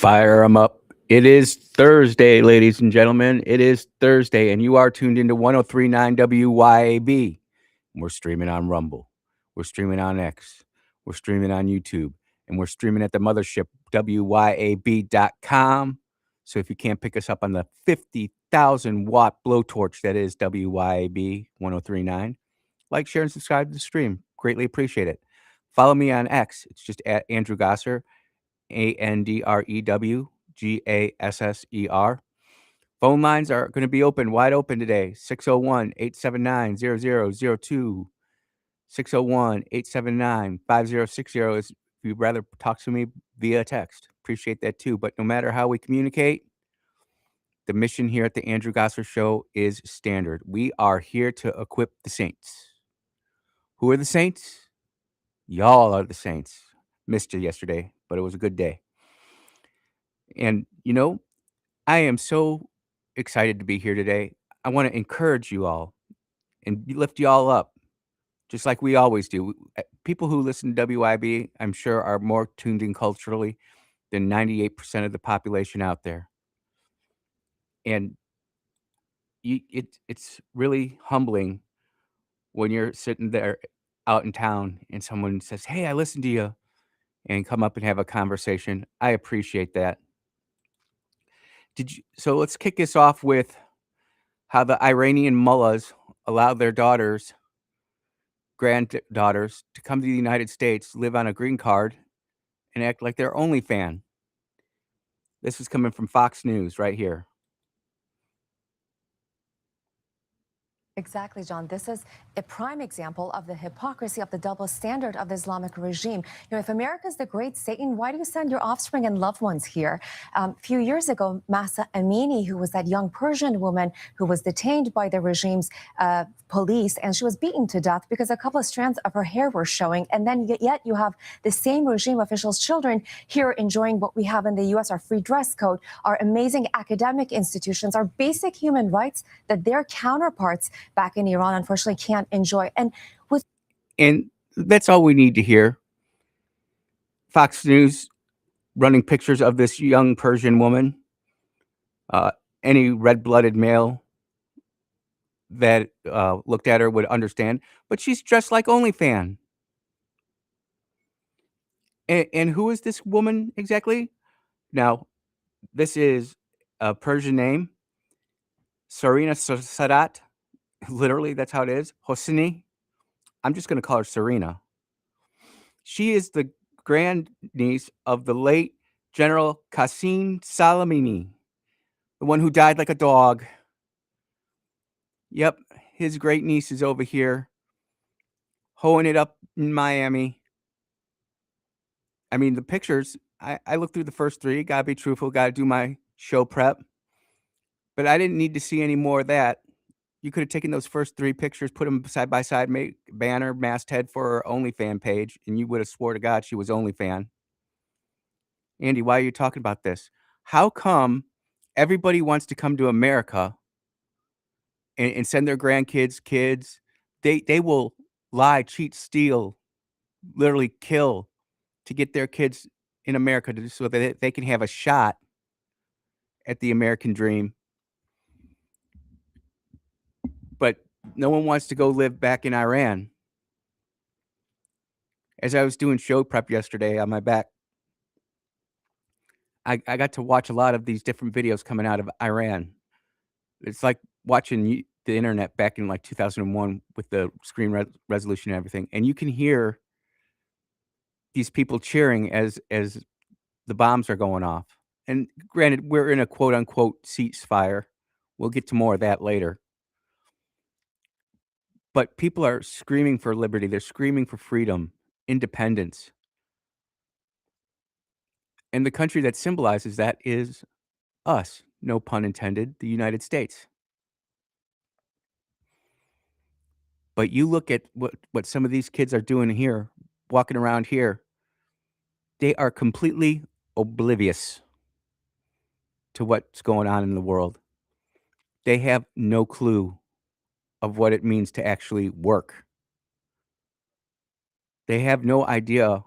Fire them up. It is Thursday, ladies and gentlemen. It is Thursday, and you are tuned into 1039 WYAB. We're streaming on Rumble. We're streaming on X. We're streaming on YouTube. And we're streaming at the mothership, WYAB.com. So if you can't pick us up on the 50,000 watt blowtorch that is WYAB 1039, like, share, and subscribe to the stream. Greatly appreciate it. Follow me on X. It's just at Andrew Gosser. AndrewGasser. Phone lines are going to be wide open today. 601-879-0002. 601-879-5060 is if you'd rather talk to me via text. Appreciate that too. But no matter how we communicate, the mission here at the Andrew Gosser Show is standard. We are here to equip the saints. Who are the saints? Y'all are the saints. Missed you yesterday, but it was a good day. And, I am so excited to be here today. I want to encourage you all and lift you all up, just like we always do. People who listen to WIB, I'm sure, are more tuned in culturally than 98% of the population out there. And it's really humbling when you're sitting there out in town and someone says, "Hey, I listened to you," and come up and have a conversation. I appreciate that. So let's kick this off with how the Iranian mullahs allowed their granddaughters to come to the United States, live on a green card, and act like they're OnlyFan. This is coming from Fox News right here. Exactly, John. This is a prime example of the hypocrisy of the double standard of the Islamic regime. If America is the great Satan, why do you send your offspring and loved ones here? A few years ago, Mahsa Amini, who was that young Persian woman who was detained by the regime's police, and she was beaten to death because a couple of strands of her hair were showing. And then yet you have the same regime officials' children here enjoying what we have in the U.S., our free dress code, our amazing academic institutions, our basic human rights that their counterparts back in Iran, unfortunately, can't enjoy. And that's all we need to hear. Fox News running pictures of this young Persian woman. Any red-blooded male that looked at her would understand. But she's dressed like OnlyFan. And who is this woman exactly? Now, this is a Persian name. Sarina Sadat. Literally, that's how it is. Hosseini. I'm just going to call her Serena. She is the grandniece of the late General Qasem Soleimani, the one who died like a dog. Yep, his great niece is over here, hoeing it up in Miami. I mean, the pictures, I looked through the first three. Gotta be truthful, gotta do my show prep. But I didn't need to see any more of that. You could have taken those first three pictures, put them side by side, made banner, masthead for her OnlyFan page, and you would have swore to God she was OnlyFan. Andy, why are you talking about this? How come everybody wants to come to America and send their grandkids, kids? They will lie, cheat, steal, literally kill to get their kids in America so that they can have a shot at the American dream. But no one wants to go live back in Iran. As I was doing show prep yesterday on my back, I got to watch a lot of these different videos coming out of Iran. It's like watching the internet back in like 2001 with the screen resolution and everything. And you can hear these people cheering as the bombs are going off. And granted, we're in a quote unquote ceasefire. We'll get to more of that later. But people are screaming for liberty. They're screaming for freedom, independence. And the country that symbolizes that is us, no pun intended, the United States. But you look at what some of these kids are doing here, walking around here, they are completely oblivious to what's going on in the world. They have no clue of what it means to actually work. They have no idea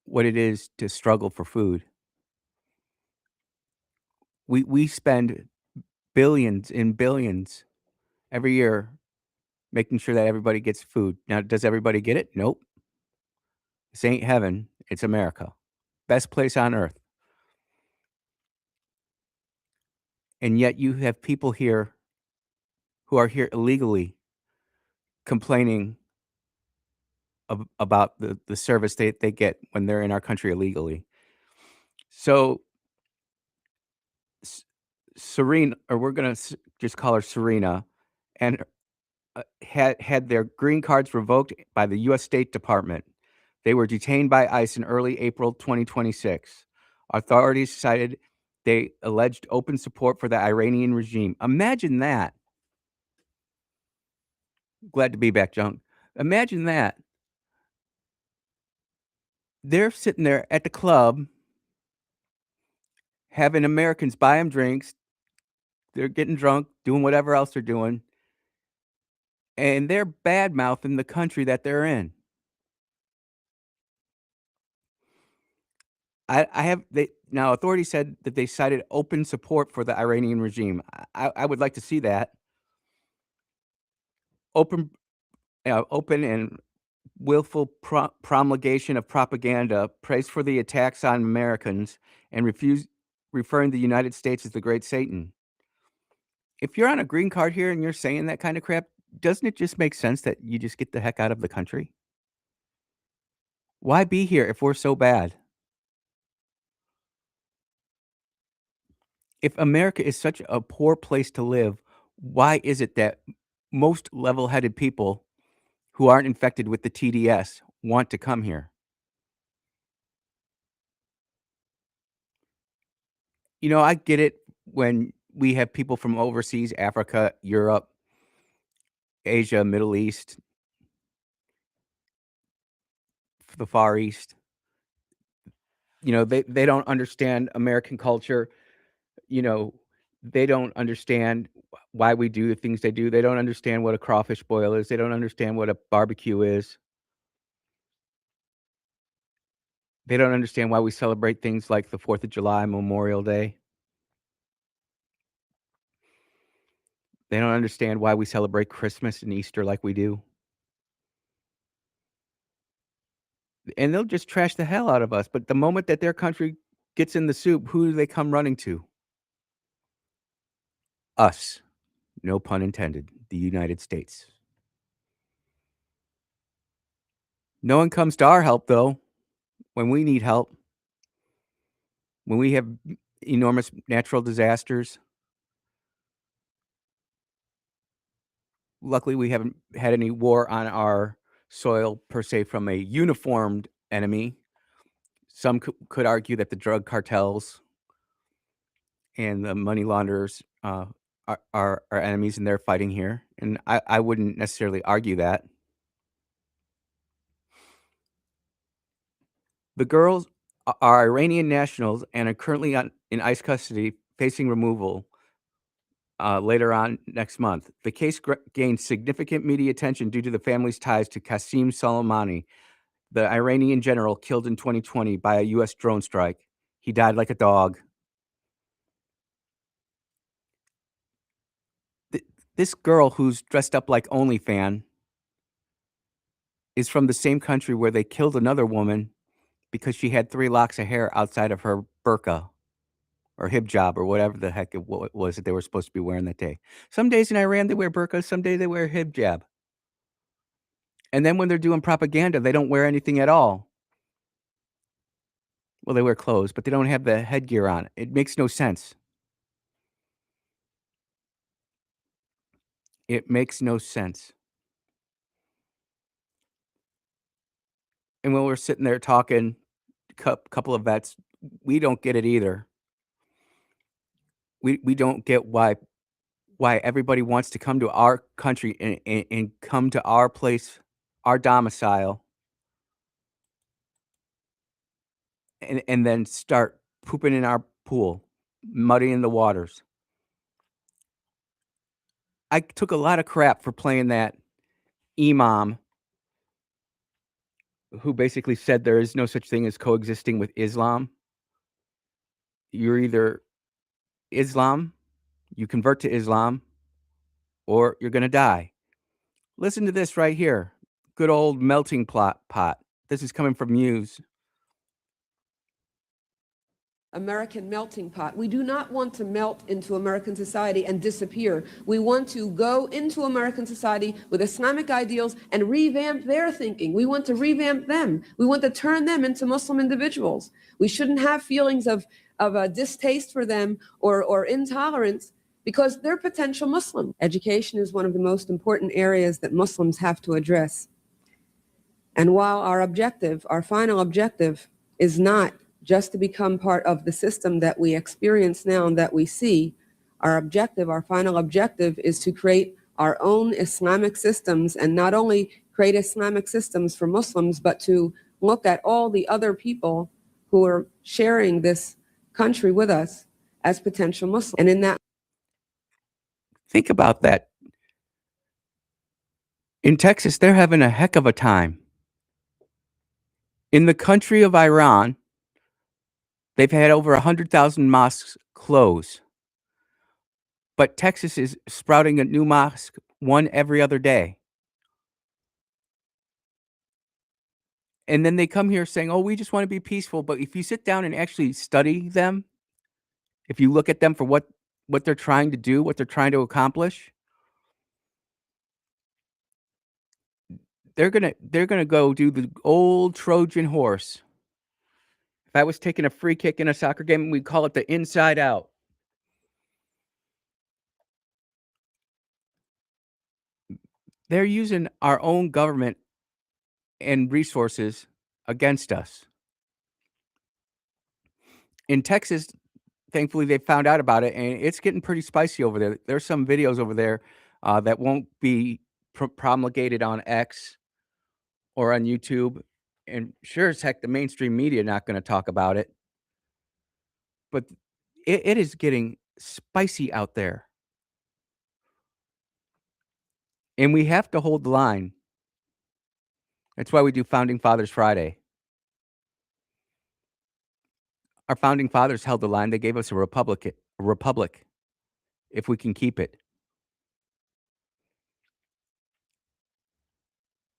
what it is to struggle for food. We spend billions and billions every year making sure that everybody gets food. Now, does everybody get it? Nope. This ain't heaven. It's America. Best place on earth. And yet you have people here who are here illegally complaining about the service they get when they're in our country illegally. So, S Serene, or we're gonna just call her Serena, and had their green cards revoked by the US State Department. They were detained by ICE in early April 2026. Authorities cited they alleged open support for the Iranian regime. Imagine that. Glad to be back, Junk. Imagine that. They're sitting there at the club having Americans buy them drinks. They're getting drunk, doing whatever else they're doing, and they're bad mouthing the country that they're in. I have they now authorities said that they cited open support for the Iranian regime. I would like to see that. Open open and willful promulgation of propaganda, praise for the attacks on Americans, and refuse referring the United States as the great Satan. If you're on a green card here and you're saying that kind of crap, doesn't it just make sense that you just get the heck out of the country? Why be here if we're so bad? If America is such a poor place to live, why is it that most level-headed people who aren't infected with the TDS want to come here? You know, I get it when we have people from overseas, Africa, Europe, Asia, Middle East, the Far East. You know, they don't understand American culture. You know, they don't understand why we do the things they do. They don't understand what a crawfish boil is. They don't understand what a barbecue is. They don't understand why we celebrate things like the 4th of July, Memorial Day. They don't understand why we celebrate Christmas and Easter like we do. And they'll just trash the hell out of us, but the moment that their country gets in the soup, who do they come running to? Us. No pun intended. The United States. No one comes to our help, though, when we need help, when we have enormous natural disasters. Luckily, we haven't had any war on our soil per se from a uniformed enemy. Some could argue that the drug cartels and the money launderers are enemies and they're fighting here. And I wouldn't necessarily argue that. The girls are Iranian nationals and are currently in ICE custody facing removal later on next month. The case gained significant media attention due to the family's ties to Qasem Soleimani, the Iranian general killed in 2020 by a U.S. drone strike. He died like a dog. This girl who's dressed up like OnlyFan is from the same country where they killed another woman because she had 3 locks of hair outside of her burqa or hijab or whatever the heck it was that they were supposed to be wearing that day. Some days in Iran, they wear burqas, some days they wear hijab. And then when they're doing propaganda, they don't wear anything at all. Well, they wear clothes, but they don't have the headgear on. It makes no sense. It makes no sense. And when we're sitting there talking, couple of vets, we don't get it either. We don't get why everybody wants to come to our country and come to our place, our domicile, and then start pooping in our pool, muddying the waters. I took a lot of crap for playing that imam who basically said there is no such thing as coexisting with Islam. You're either Islam, you convert to Islam, or you're going to die. Listen to this right here. Good old melting pot. This is coming from Muse. American melting pot. We do not want to melt into American society and disappear. We want to go into American society with Islamic ideals and revamp their thinking. We want to revamp them. We want to turn them into Muslim individuals. We shouldn't have feelings of a distaste for them or intolerance because they're potential Muslim. Education is one of the most important areas that Muslims have to address. And while our final objective is not just to become part of the system that we experience now and that we see, our final objective is to create our own Islamic systems, and not only create Islamic systems for Muslims, but to look at all the other people who are sharing this country with us as potential Muslims. And in that, think about that. In Texas, they're having a heck of a time. In the country of Iran, they've had over 100,000 mosques close. But Texas is sprouting a new mosque, one every other day. And then they come here saying, oh, we just want to be peaceful. But if you sit down and actually study them, if you look at them for what they're trying to do, what they're trying to accomplish, they're gonna go do the old Trojan horse. If I was taking a free kick in a soccer game, we'd call it the inside out. They're using our own government and resources against us. In Texas, thankfully, they found out about it, and it's getting pretty spicy over there. There's some videos over there that won't be promulgated on X or on YouTube. And sure as heck, the mainstream media not going to talk about it. But it is getting spicy out there. And we have to hold the line. That's why we do Founding Fathers Friday. Our founding fathers held the line. They gave us a republic, if we can keep it.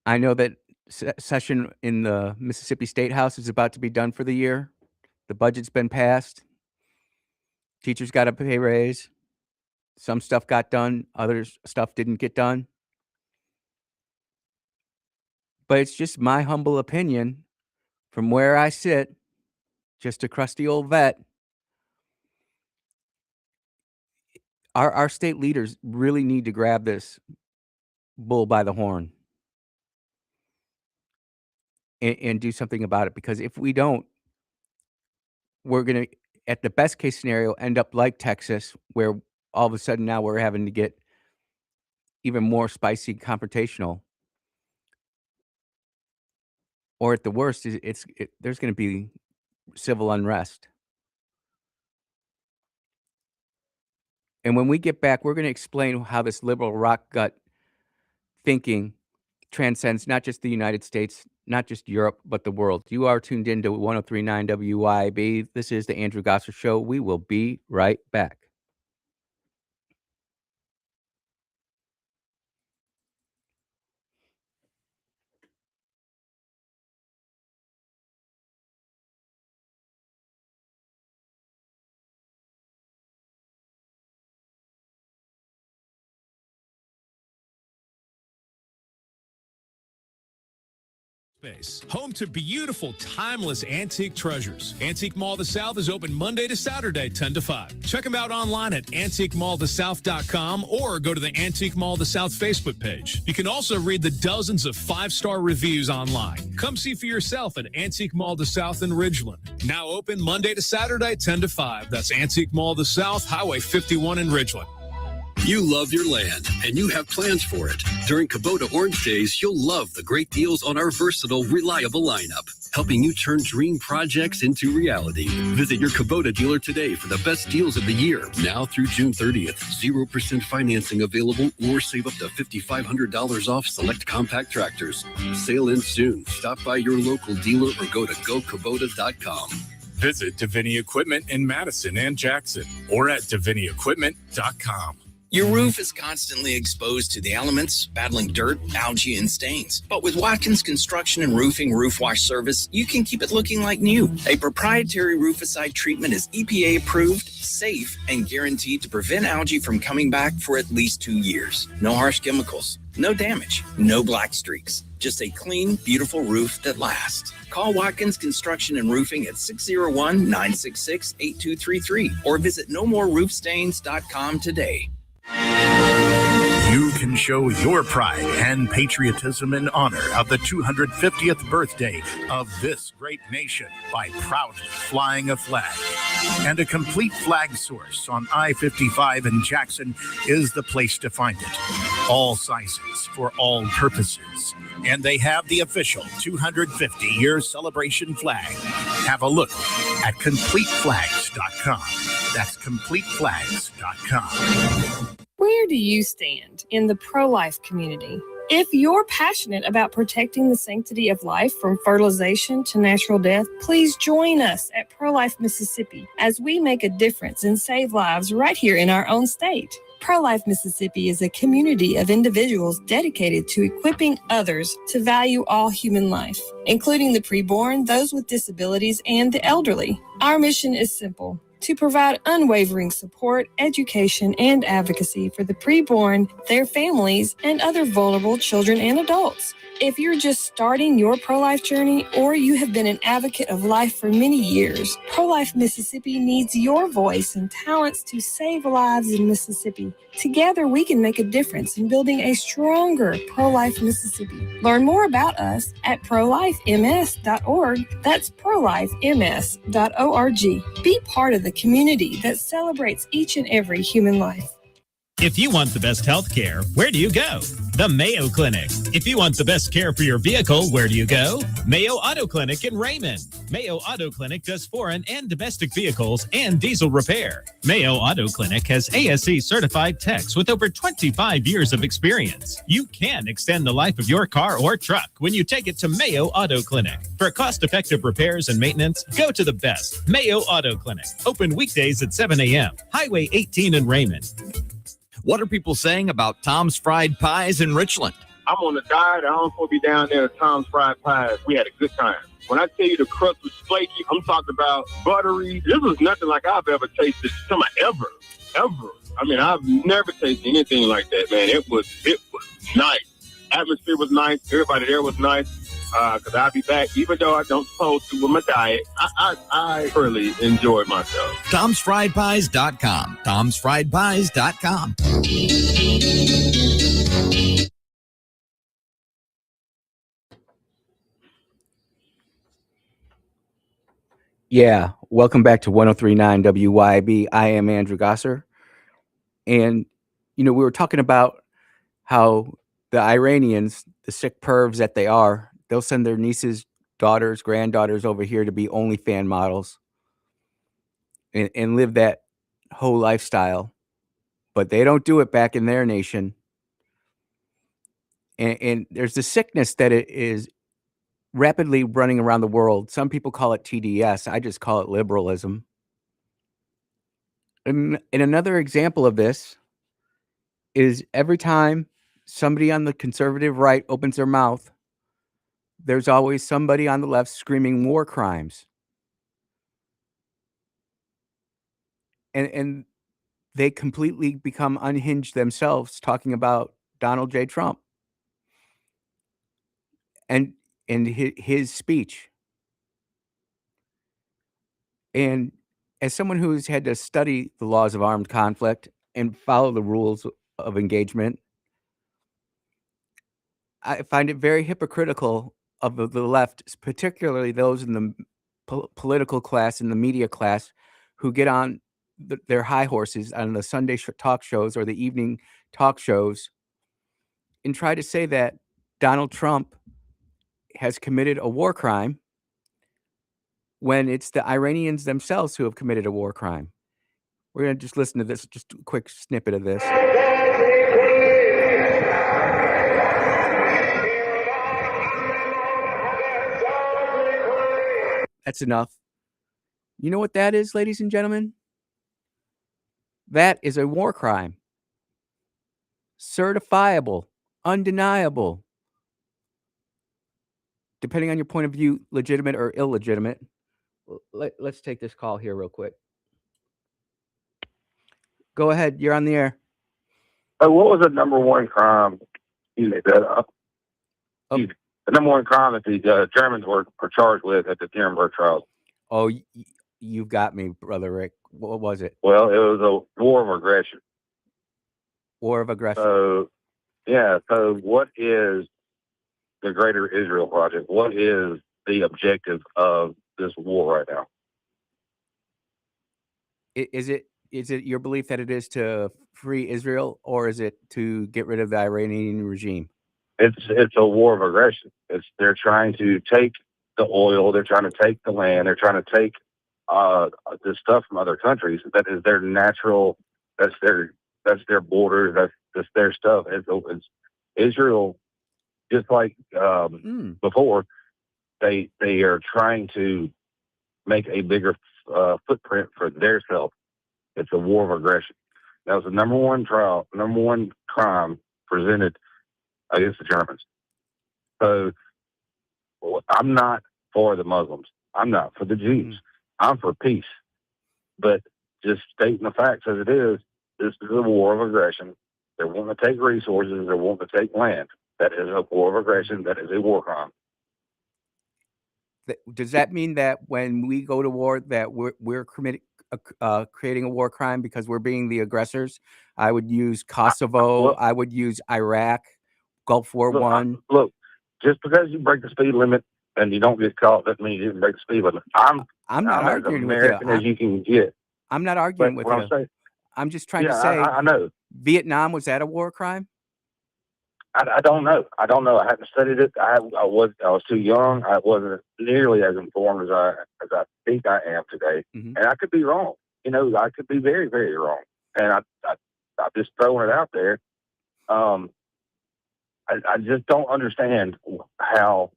I know that session in the Mississippi State House is about to be done for the year. The budget's been passed. Teachers got a pay raise. Some stuff got done. Other stuff didn't get done. But it's just my humble opinion from where I sit, just a crusty old vet. Our state leaders really need to grab this bull by the horn and do something about it. Because if we don't, we're going to, at the best case scenario, end up like Texas, where all of a sudden now we're having to get even more spicy confrontational. Or at the worst, there's going to be civil unrest. And when we get back, we're going to explain how this liberal rock gut thinking transcends not just the United States, not just Europe, but the world. You are tuned in to 103.9 WYAB. This is the Andrew Gosser Show. We will be right back. Space. Home to beautiful, timeless antique treasures. Antique Mall of the South is open Monday to Saturday, 10 to 5. Check them out online at antiquemallofthesouth.com or go to the Antique Mall of the South Facebook page. You can also read the dozens of 5-star reviews online. Come see for yourself at Antique Mall of the South in Ridgeland. Now open Monday to Saturday, 10 to 5. That's Antique Mall of the South, Highway 51 in Ridgeland. You love your land, and you have plans for it. During Kubota Orange Days, you'll love the great deals on our versatile, reliable lineup, helping you turn dream projects into reality. Visit your Kubota dealer today for the best deals of the year. Now through June 30th, 0% financing available, or save up to $5,500 off select compact tractors. Sale ends soon. Stop by your local dealer or go to gokubota.com. Visit Davini Equipment in Madison and Jackson or at DaviniEquipment.com. Your roof is constantly exposed to the elements, battling dirt, algae, and stains. But with Watkins Construction and Roofing Roof Wash Service, you can keep it looking like new. A proprietary rooficide treatment is EPA approved, safe, and guaranteed to prevent algae from coming back for at least 2 years. No harsh chemicals, no damage, no black streaks. Just a clean, beautiful roof that lasts. Call Watkins Construction and Roofing at 601-966-8233 or visit nomoreroofstains.com today. You can show your pride and patriotism in honor of the 250th birthday of this great nation by proudly flying a flag. And a complete flag source on I-55 in Jackson is the place to find it. All sizes for all purposes. And they have the official 250-year celebration flag. Have a look at CompleteFlags.com. That's CompleteFlags.com. Where do you stand in the pro-life community? If you're passionate about protecting the sanctity of life from fertilization to natural death, please join us at Pro-Life Mississippi as we make a difference and save lives right here in our own state. Pro-Life Mississippi is a community of individuals dedicated to equipping others to value all human life, including the preborn, those with disabilities, and the elderly. Our mission is simple: to provide unwavering support, education, and advocacy for the preborn, their families, and other vulnerable children and adults. If you're just starting your pro-life journey or you have been an advocate of life for many years, Pro-Life Mississippi needs your voice and talents to save lives in Mississippi. Together, we can make a difference in building a stronger pro-life Mississippi. Learn more about us at prolifems.org. That's prolifems.org. Be part of the community that celebrates each and every human life. If you want the best health care, where do you go? The Mayo Clinic. If you want the best care for your vehicle, where do you go? Mayo Auto Clinic in Raymond. Mayo Auto Clinic does foreign and domestic vehicles and diesel repair. Mayo Auto Clinic has ASE certified techs with over 25 years of experience. You can extend the life of your car or truck when you take it to Mayo Auto Clinic. For cost-effective repairs and maintenance, go to the best Mayo Auto Clinic. Open weekdays at 7 a.m. Highway 18 in Raymond. What are people saying about Tom's Fried Pies in Richland? I'm on a diet. I don't want to be down there at Tom's Fried Pies. We had a good time. When I tell you the crust was flaky, I'm talking about buttery. This was nothing like I've ever tasted. Ever. I mean, I've never tasted anything like that, man. It was nice. Atmosphere was nice. Everybody there was nice. Because I'll be back, even though I don't supposed to with my diet. I really enjoyed myself. Tom'sFriedPies.com. Tom'sFriedPies.com. Yeah, welcome back to 103.9 WYAB. I am Andrew Gosser. And, we were talking about how the Iranians, the sick pervs that they are, they'll send their nieces, daughters, granddaughters over here to be OnlyFans models and live that whole lifestyle. But they don't do it back in their nation. And there's the sickness that it is rapidly running around the world. Some people call it TDS. I just call it liberalism. And another example of this is every time somebody on the conservative right opens their mouth, there's always somebody on the left screaming war crimes. And they completely become unhinged themselves talking about Donald J. Trump and his speech. And as someone who's had to study the laws of armed conflict and follow the rules of engagement, I find it very hypocritical of the left, particularly those in the political class and the media class who get on their high horses on the Sunday talk shows or the evening talk shows and try to say that Donald Trump has committed a war crime when it's the Iranians themselves who have committed a war crime. We're going to just listen to this, just a quick snippet of this. That's enough. You know what that is, ladies and gentlemen? That is a war crime. Certifiable, undeniable. Depending on your point of view, legitimate or illegitimate. Let's take this call here real quick. Go ahead. You're on the air. What was the number one crime? The number one crime that the Germans were charged with at the Nuremberg trials. Oh, you've got me, Brother Rick. What was it? Well, it was a war of aggression. War of aggression. So, yeah. So, what is the Greater Israel Project? What is the objective of this war right now? Is it your belief that it is to free Israel, or is it to get rid of the Iranian regime? It's a war of aggression. They're trying to take the oil. They're trying to take the land. They're trying to take the stuff from other countries. That is their natural. That's their borders. That's their stuff. It's Israel. Just like before, they are trying to make a bigger footprint for their self. It's a war of aggression. That was the number one crime presented against the Germans. So I'm not for the Muslims. I'm not for the Jews. I'm for peace. But just stating the facts as it is, this is a war of aggression. They're wanting to take resources. They're wanting to take land. That is a war of aggression. That is a war crime. Does that mean that when we go to war, that we're creating a war crime because we're being the aggressors? I would use Kosovo. I would use Iraq, Gulf War I. Look, just because you break the speed limit and you don't get caught doesn't mean you didn't break the speed limit. I'm not arguing with you. As American as you can get. I'm not arguing with you. I'm just trying to say. I know. Vietnam, was that a war crime? I don't know. I hadn't studied it. I was too young. I wasn't nearly as informed as I think I am today, and I could be wrong. I could be very, very wrong. And I'm just throwing it out there. I just don't understand how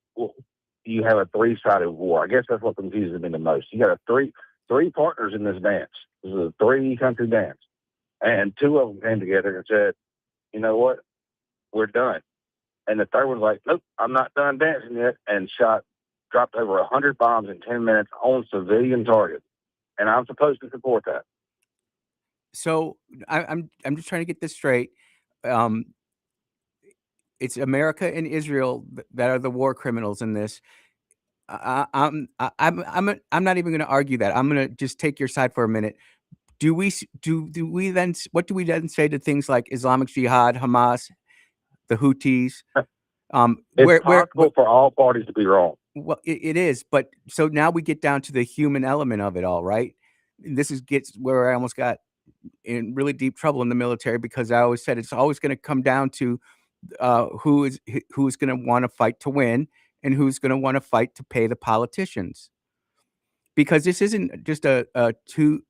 you have a three-sided war. I guess that's what confuses me the most. You got three partners in this dance. This is a three-country dance, and two of them came together and said, "You know what? We're done." And the third one's like, "Nope, I'm not done dancing yet," and dropped over 100 bombs in 10 minutes on civilian targets. And I'm supposed to support that. So I'm just trying to get this straight. It's America and Israel that are the war criminals in this. I'm not even going to argue that. I'm going to just take your side for a minute. Do we then? What do we then say to things like Islamic Jihad, Hamas, the Houthis? It's possible for all parties to be wrong. Well, it is, but so now we get down to the human element of it all, right? Gets where I almost got in really deep trouble in the military, because I always said it's always going to come down to who's going to want to fight to win and who's going to want to fight to pay the politicians. Because this isn't just a two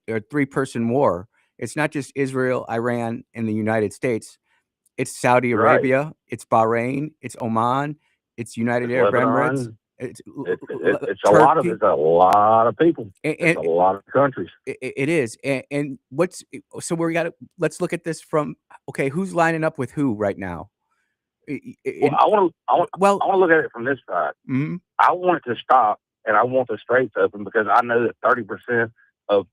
or three person war. It's not just Israel, Iran, and the United States. It's Saudi Arabia, it's Bahrain, it's Oman, it's United Arab Emirates. It's a lot of people. It's a lot of countries. It is. And let's look at this from, okay, who's lining up with who right now? I want to look at it from this side. Mm-hmm. I want it to stop, and I want the straits open, because I know that 30% of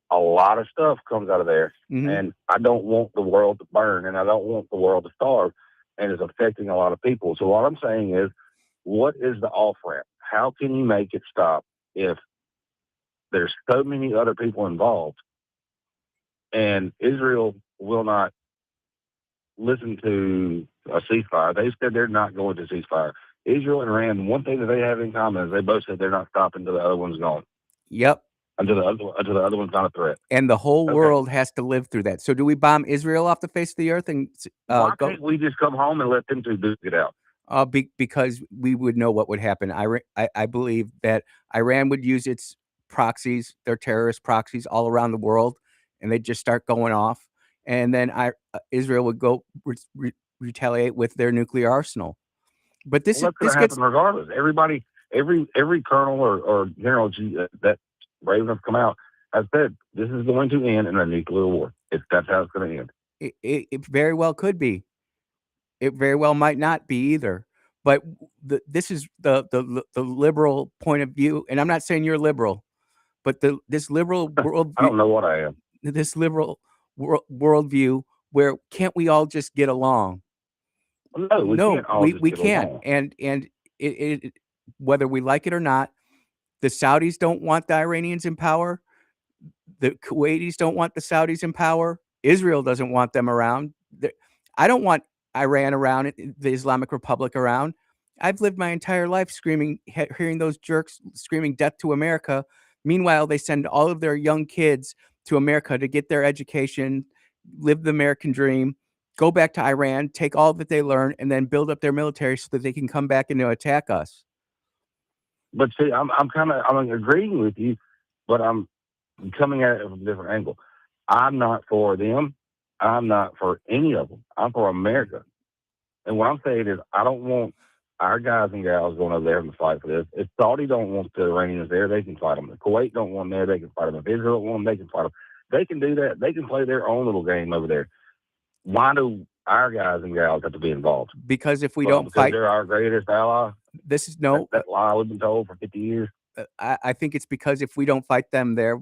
a lot of stuff comes out of there, and I don't want the world to burn, and I don't want the world to starve, and it's affecting a lot of people. So what I'm saying is, what is the off-ramp? How can you make it stop if there's so many other people involved, and Israel will not listen to a ceasefire? They said they're not going to ceasefire. Israel and Iran, one thing that they have in common is they both said they're not stopping until the other one's gone. Yep. Until the other one's not a threat. And the whole world has to live through that. So do we bomb Israel off the face of the earth? And why can't we just come home and let them two duke it out? Because we would know what would happen. I believe that Iran would use its proxies, their terrorist proxies all around the world, and they'd just start going off. And then Israel would go retaliate with their nuclear arsenal. But this gets happen regardless. Every colonel or general that brave enough to come out, has said this is going to end in a nuclear war. That's how it's going to end. It very well could be. It very well might not be either. But this is the liberal point of view, and I'm not saying you're liberal, but this liberal world I don't know what I am. this liberal worldview where can't we all just get along? No, we can't all just we get can't. along. And it whether we like it or not, the Saudis don't want the Iranians in power. The Kuwaitis don't want the Saudis in power. Israel doesn't want them around. I don't want Iran around, the Islamic Republic around. I've lived my entire life hearing those jerks screaming death to America. Meanwhile, they send all of their young kids to America to get their education, live the American dream, go back to Iran, take all that they learn, and then build up their military so that they can come back and attack us. But see, I'm agreeing with you, but I'm coming at it from a different angle. I'm not for them. I'm not for any of them. I'm for America. And what I'm saying is, I don't want our guys and gals going over there and fight for this. If Saudi don't want the Iranians there, they can fight them. If Kuwait don't want them there, they can fight them. If Israel don't want them, they can fight them. They can do that. They can play their own little game over there. Why do our guys and gals have to be involved? Because if we don't fight, they're our greatest ally. This is no that lie we've been told for 50 years. I think it's because if we don't fight them there,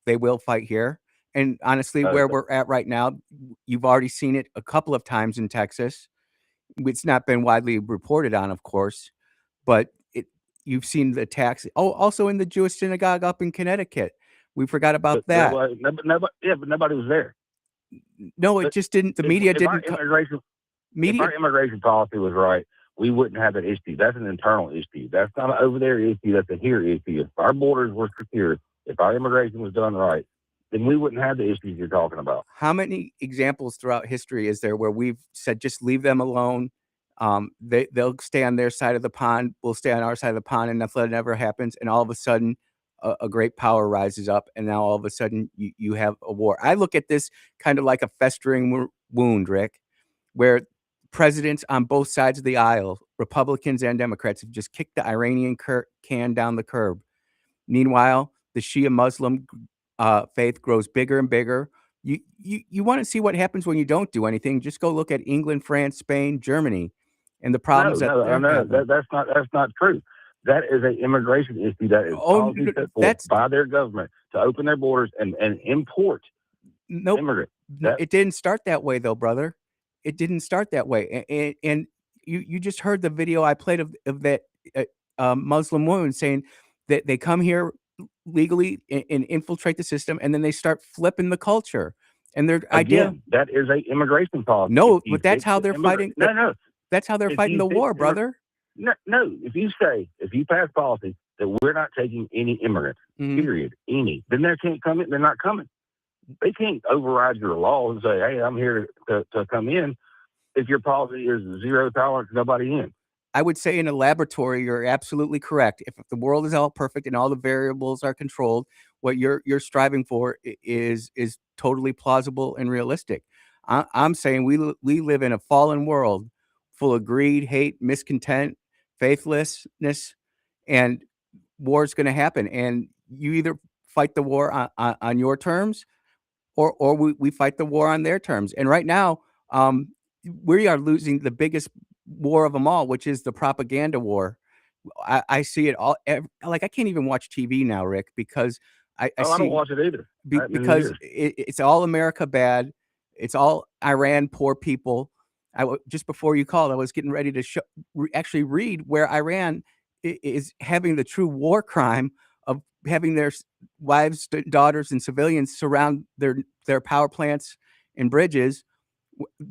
they will fight here. And honestly, where we're at right now, you've already seen it a couple of times in Texas. It's not been widely reported on, of course, but you've seen the attacks. Oh, also in the Jewish synagogue up in Connecticut. We forgot about that. But nobody was there. No, it just didn't. The media didn't. If our immigration policy was right, we wouldn't have that issue. That's an internal issue. That's not an over there issue. That's a here issue. If our borders were secure, if our immigration was done right, then we wouldn't have the issues you're talking about. How many examples throughout history is there where we've said, just leave them alone? They'll stay on their side of the pond. We'll stay on our side of the pond, and nothing ever happens. And all of a sudden, a great power rises up, and now all of a sudden you have a war. I look at this kind of like a festering wound, Rick, where presidents on both sides of the aisle, Republicans and Democrats, have just kicked the Iranian can down the curb. Meanwhile, the Shia Muslim faith grows bigger and bigger. You want to see what happens when you don't do anything? Just go look at England, France, Spain, Germany, and the problems that's not true. That is an immigration issue that is set forth by their government to open their borders and import immigrants. It didn't start that way, though, brother. It didn't start that way. And you just heard the video I played of that Muslim woman saying that they come here legally and infiltrate the system, and then they start flipping the culture. And their idea that is a immigration policy. No, but that's how they're fighting. No, that's how they're fighting the war, brother. No, if you pass policy that we're not taking any immigrants, period, then they can't come in. They're not coming. They can't override your law and say, "Hey, I'm here to come in." If your policy is zero tolerance, nobody in. I would say in a laboratory, you're absolutely correct. If the world is all perfect and all the variables are controlled, what you're striving for is totally plausible and realistic. I'm saying we live in a fallen world full of greed, hate, miscontent, faithlessness, and war is going to happen. And you either fight the war on your terms, or we fight the war on their terms. And right now, we are losing the biggest war of them all, which is the propaganda war. I see it all. Like, I can't even watch TV now, Rick, because I don't watch it either. Because it's all America bad. It's all Iran poor people. Just before you called, I was getting ready to actually read where Iran is having the true war crime of having their wives, daughters, and civilians surround their power plants and bridges.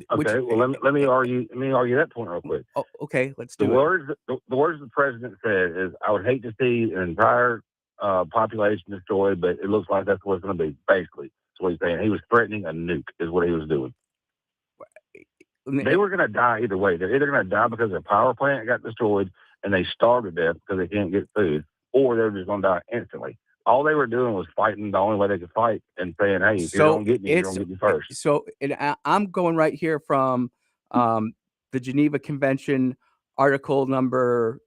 Okay, let me argue that point real quick. Oh, okay, let's do it. The words the president said is, "I would hate to see an entire population destroyed, but it looks like that's what it's going to be." Basically, that's what he's saying. He was threatening a nuke, is what he was doing. They were going to die either way. They're either going to die because their power plant got destroyed and they starved to death because they can't get food, or they're just going to die instantly. All they were doing was fighting the only way they could fight and saying, "Hey, if you don't get me, you're going to get me first." So I'm going right here from the Geneva Convention, article number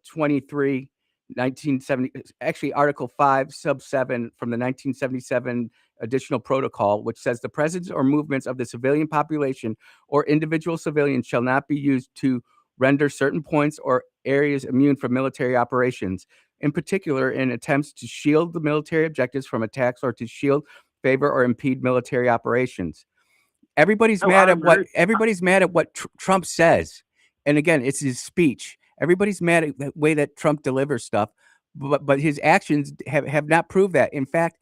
23, 1970, actually Article 5, Sub 7 from the 1977 Additional Protocol, which says the presence or movements of the civilian population or individual civilians shall not be used to render certain points or areas immune from military operations, in particular in attempts to shield the military objectives from attacks or to shield, favor, or impede military operations. Everybody's mad at what Trump says. And again, it's his speech. Everybody's mad at the way that Trump delivers stuff, but his actions have not proved that. In fact,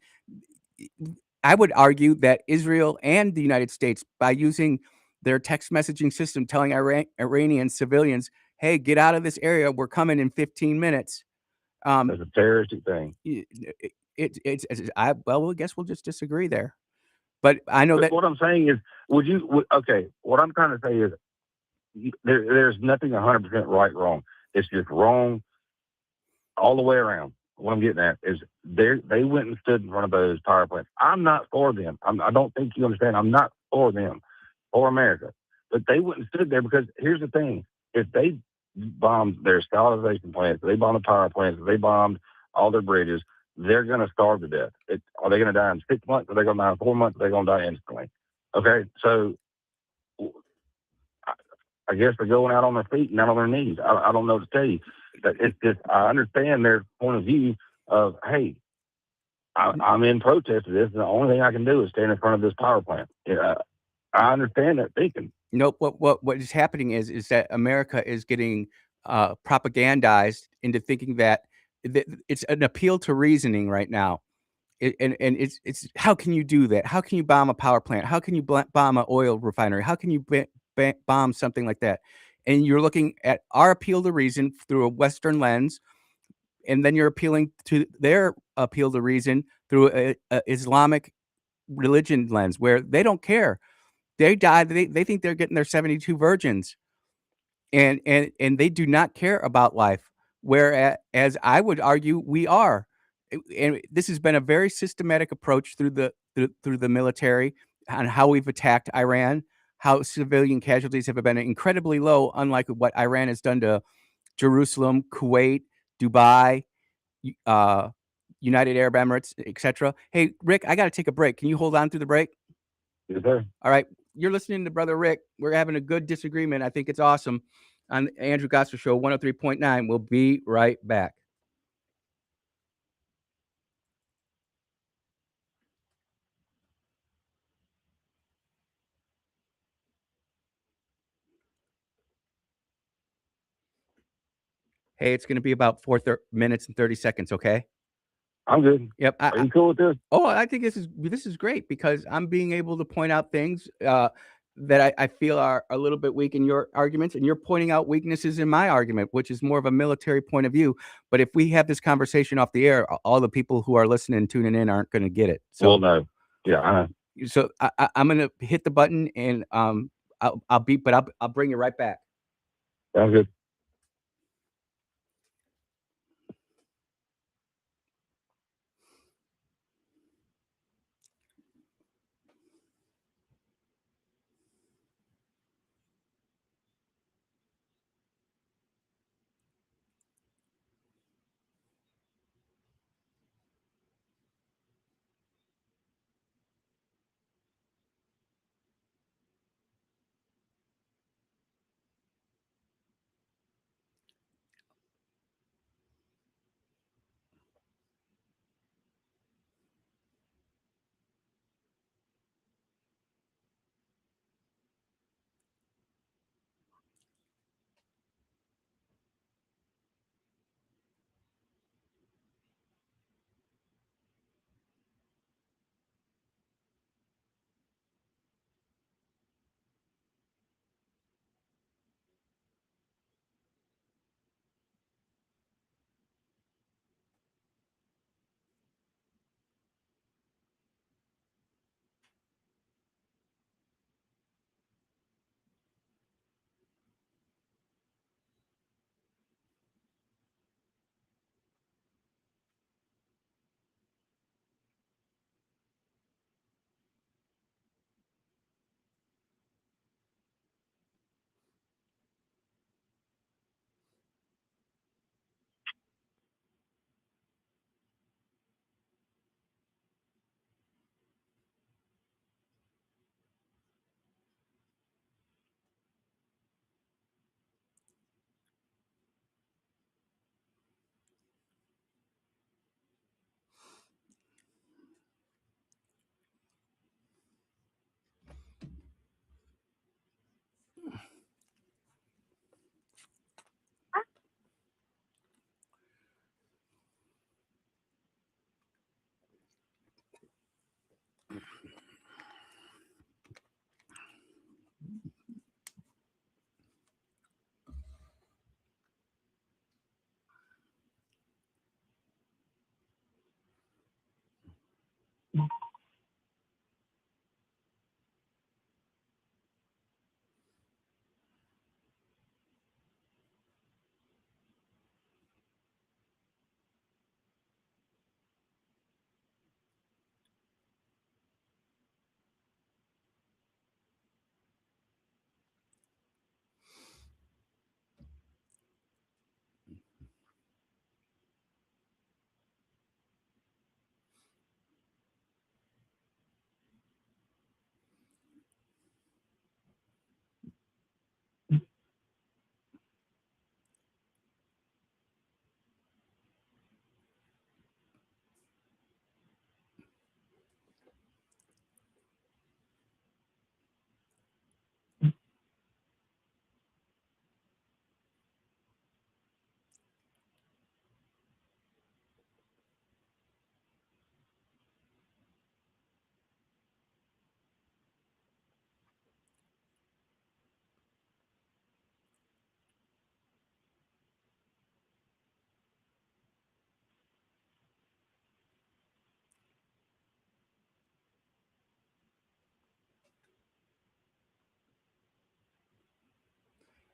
I would argue that Israel and the United States, by using their text messaging system telling Iranian civilians, hey, get out of this area, we're coming in 15 minutes. That's a terroristic thing. I guess we'll just disagree there. But I know that what I'm saying is, okay, what I'm trying to say is there's nothing 100% right, wrong. It's just wrong all the way around. What I'm getting at is they went and stood in front of those power plants. I'm not for them. I don't think you understand. I'm not for them or America. But they went and stood there because here's the thing. If they bombed their stabilization plants, if they bombed the power plants, if they bombed all their bridges, they're going to starve to death. Are they going to die in 6 months? Are they going to die in 4 months? Are they going to die instantly? Okay, so I guess they're going out on their feet and not on their knees. I don't know what to tell you. But it's just, I understand their point of view of, hey, I'm in protest of this, and the only thing I can do is stand in front of this power plant. I understand that thinking. Nope. What is happening is that America is getting propagandized into thinking that it's an appeal to reasoning right now. And it's how can you do that? How can you bomb a power plant? How can you bomb an oil refinery? How can you bomb something like that? And you're looking at our appeal to reason through a Western lens, and then you're appealing to their appeal to reason through a Islamic religion lens, where they don't care. They died. They think they're getting their 72 virgins, and they do not care about life. Whereas I would argue we are, and this has been a very systematic approach through the military on how we've attacked Iran, how civilian casualties have been incredibly low, unlike what Iran has done to Jerusalem, Kuwait, Dubai, United Arab Emirates, etc. Hey, Rick, I got to take a break. Can you hold on through the break? Yes, sir. All right. You're listening to Brother Rick. We're having a good disagreement. I think it's awesome on Andrew Gosser Show 103.9. We'll be right back. Hey, it's going to be about 4 minutes and 30 seconds, okay? I'm good. Yep. Are you cool with this? Oh, I think this is great because I'm being able to point out things that I feel are a little bit weak in your arguments, and you're pointing out weaknesses in my argument, which is more of a military point of view. But if we have this conversation off the air, all the people who are listening and tuning in aren't going to get it. So, well, no. Yeah. So I'm going to hit the button, and I'll beep, but I'll bring you right back. Sounds good.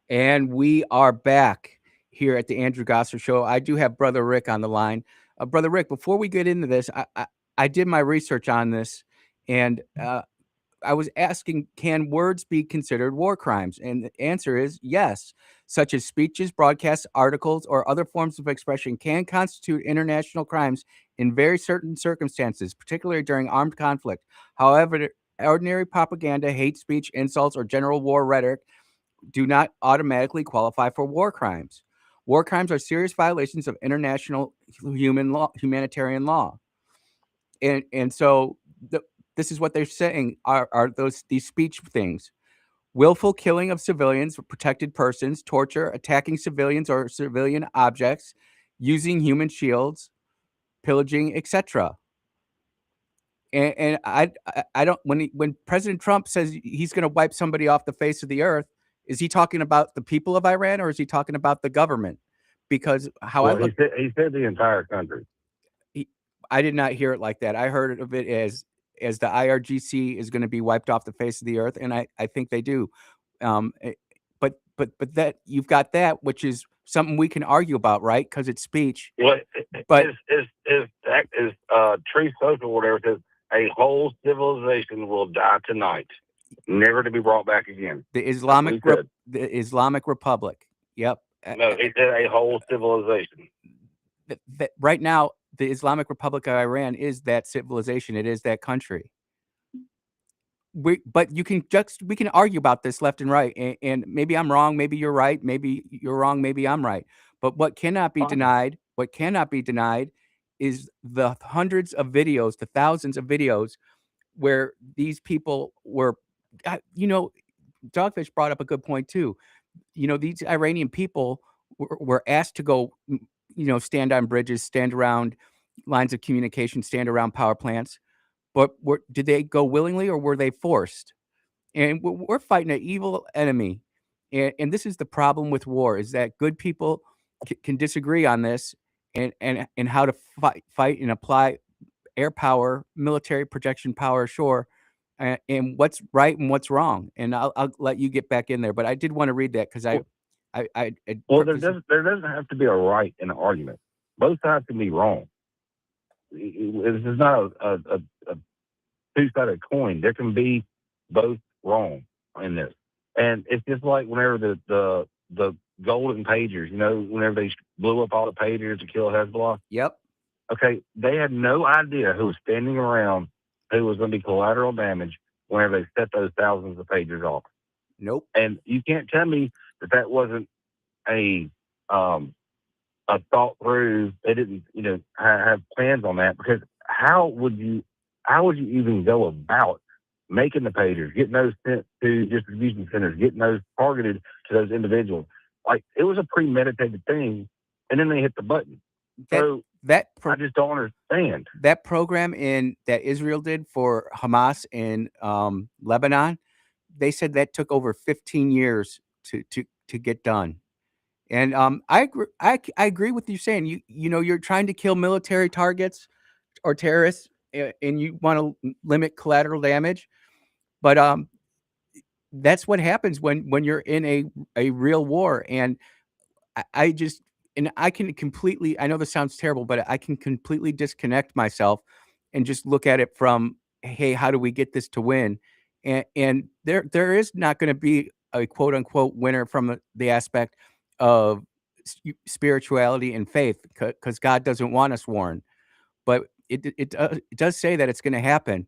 And we are back here at the Andrew Gosser Show. I do have Brother Rick on the line. Brother Rick, before we get into this, I did my research on this, and I was asking, can words be considered war crimes? And the answer is yes, such as speeches, broadcasts, articles, or other forms of expression can constitute international crimes in very certain circumstances, particularly during armed conflict. However, ordinary propaganda, hate speech, insults, or general war rhetoric do not automatically qualify for war crimes. War crimes are serious violations of international humanitarian law. And so this is what they're saying are these speech things: willful killing of civilians, protected persons, torture, attacking civilians or civilian objects, using human shields, pillaging, etc. And I don't, when President Trump says he's going to wipe somebody off the face of the earth, is he talking about the people of Iran or is he talking about the government? Because how I Well, look, he said the entire country. I did not hear it like that. I heard of it as the IRGC is going to be wiped off the face of the earth, and I think they do. But that you've got that, which is something we can argue about, right? Because it's speech. Well, But is Tree Social, whatever, says a whole civilization will die tonight, never to be brought back again. the Islamic Republic. Yep. No, it said a whole civilization. Right now, the Islamic Republic of Iran is that civilization. It is that country. But we can argue about this left and right, and maybe I'm wrong, maybe you're right, maybe you're wrong, maybe I'm right. But what cannot be denied is the hundreds of videos, the thousands of videos where these people were, Dogfish brought up a good point too. These Iranian people were asked to go, stand on bridges, stand around lines of communication, stand around power plants. But did they go willingly or were they forced? And we're fighting an evil enemy. And this is the problem with war, is that good people can disagree on this and how to fight and apply air power, military projection power ashore, and what's right and what's wrong. And I'll let you get back in there. But I did want to read that because there doesn't have to be a right in an argument. Both sides can be wrong. This is not a two-sided coin. There can be both wrong in this, and it's just like whenever the golden pagers, whenever they blew up all the pagers to kill Hezbollah. Yep. Okay, they had no idea who was standing around, who was going to be collateral damage whenever they set those thousands of pagers off. Nope. And you can't tell me that wasn't a thought through. They didn't, have plans on that, because how would you even go about making the pagers, getting those sent to distribution centers, getting those targeted to those individuals? Like, it was a premeditated thing, and then they hit the button. I just don't understand that program that Israel did for Hamas in Lebanon. They said that took over 15 years to get done. And I agree with you saying you're trying to kill military targets or terrorists, and you want to limit collateral damage, but that's what happens when you're in a real war. And I can completely, I know this sounds terrible, but I can completely disconnect myself and just look at it from, hey, how do we get this to win? And there is not going to be a quote unquote winner from the aspect of spirituality and faith, because God doesn't want us warring. But it does say that it's going to happen.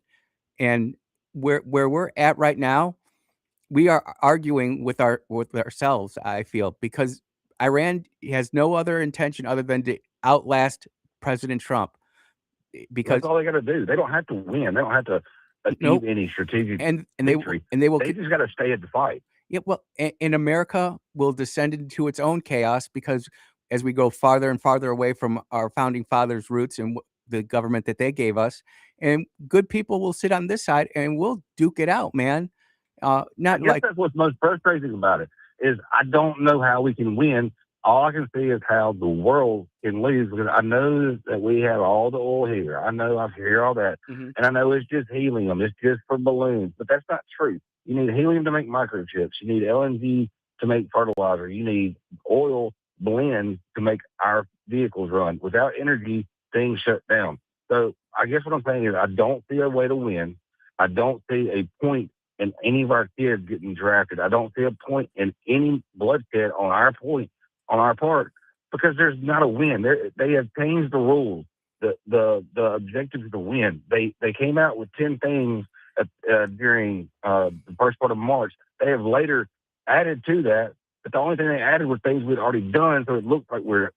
And where we're at right now, we are arguing with ourselves, I feel, because Iran has no other intention other than to outlast President Trump. Because that's all they got to do. They don't have to win. They don't have to achieve any strategic victory. They just got to stay at the fight. Yeah, well, and America will descend into its own chaos, because as we go farther and farther away from our founding fathers' roots and the government that they gave us, and good people will sit on this side and we'll duke it out, man. I guess that's what's most frustrating about it, is I don't know how we can win. All I can see is how the world can lose, because I know that we have all the oil here. I know I hear all that. Mm-hmm. And I know it's just helium. It's just for balloons. But that's not true. You need helium to make microchips. You need LNG to make fertilizer. You need oil blend to make our vehicles run. Without energy, things shut down. So I guess what I'm saying is I don't see a way to win. I don't see a point in any of our kids getting drafted. I don't see a point in any bloodshed on our part, because there's not a win. They have changed the rules. The objective is to win. They came out with 10 things during the first part of March. They have later added to that, but the only thing they added were things we'd already done, so it looked like we're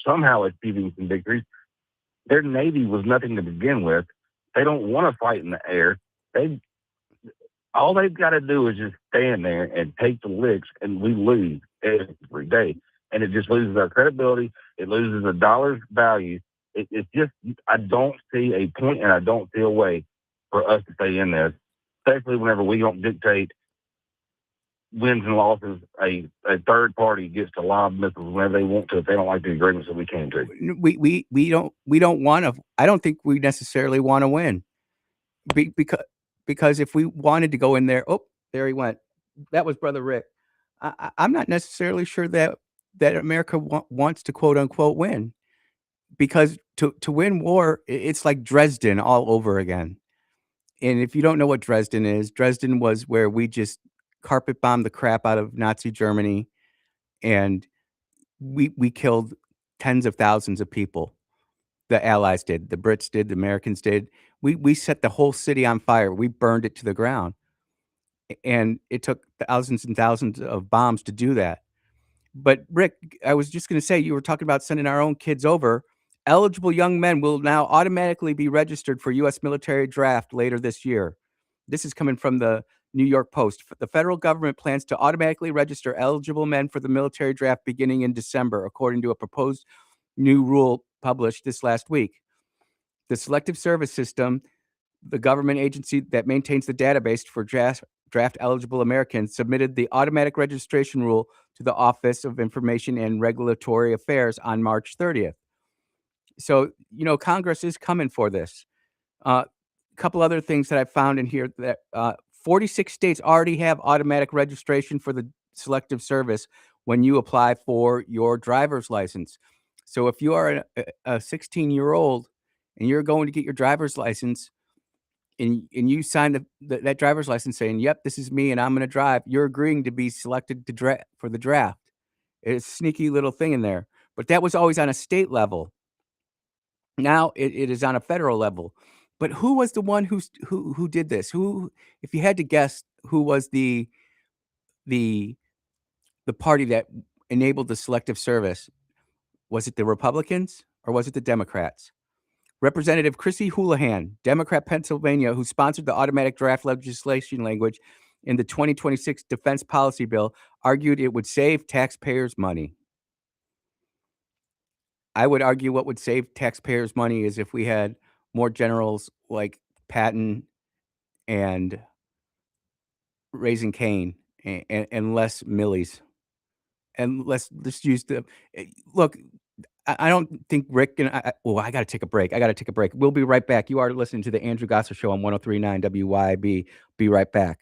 somehow achieving some victories. Their Navy was nothing to begin with. They don't want to fight in the air. All they've got to do is just stand there and take the licks, and we lose every day. And it just loses our credibility. It loses a dollar's value. It's just, I don't see a point and I don't see a way for us to stay in this, especially whenever we don't dictate wins and losses. A third party gets to lob missiles whenever they want to if they don't like the agreements that we came to. We don't want to. I don't think we necessarily want to win, because if we wanted to go in there, oh, there he went. That was Brother Rick. I'm not necessarily sure that America wants to quote unquote win, because to win war, it's like Dresden all over again. And if you don't know what Dresden is, Dresden was where we just carpet bombed the crap out of Nazi Germany, and we killed tens of thousands of people. The Allies did, the Brits did, the Americans did. We set the whole city on fire. We burned it to the ground, and it took thousands and thousands of bombs to do that. But Rick, I was just going to say, you were talking about sending our own kids over. Eligible young men will now automatically be registered for U.S. military draft later this year. This is coming from the New York Post. The federal government plans to automatically register eligible men for the military draft beginning in December, according to a proposed new rule published this last week. The Selective Service System, the government agency that maintains the database for draft eligible Americans, submitted the automatic registration rule to the Office of Information and Regulatory Affairs on March 30th. So, Congress is coming for this. A couple other things that I found in here, that 46 states already have automatic registration for the Selective Service when you apply for your driver's license. So if you are a 16-year-old and you're going to get your driver's license, and you sign that driver's license saying, "Yep, this is me, and I'm going to drive," you're agreeing to be selected for the draft. It's a sneaky little thing in there, but that was always on a state level. Now it is on a federal level. But who was the one who did this? Who, if you had to guess, who was the party that enabled the Selective Service? Was it the Republicans or was it the Democrats? Representative Chrissy Houlihan, Democrat, Pennsylvania, who sponsored the automatic draft legislation language in the 2026 defense policy bill, argued it would save taxpayers money. I would argue what would save taxpayers money is if we had more generals like Patton and Raising Cane, and less Millies, and let's use the look. I don't think Rick and I got to take a break. We'll be right back. You are listening to the Andrew Gosser Show on 103.9 WYAB. Be right back.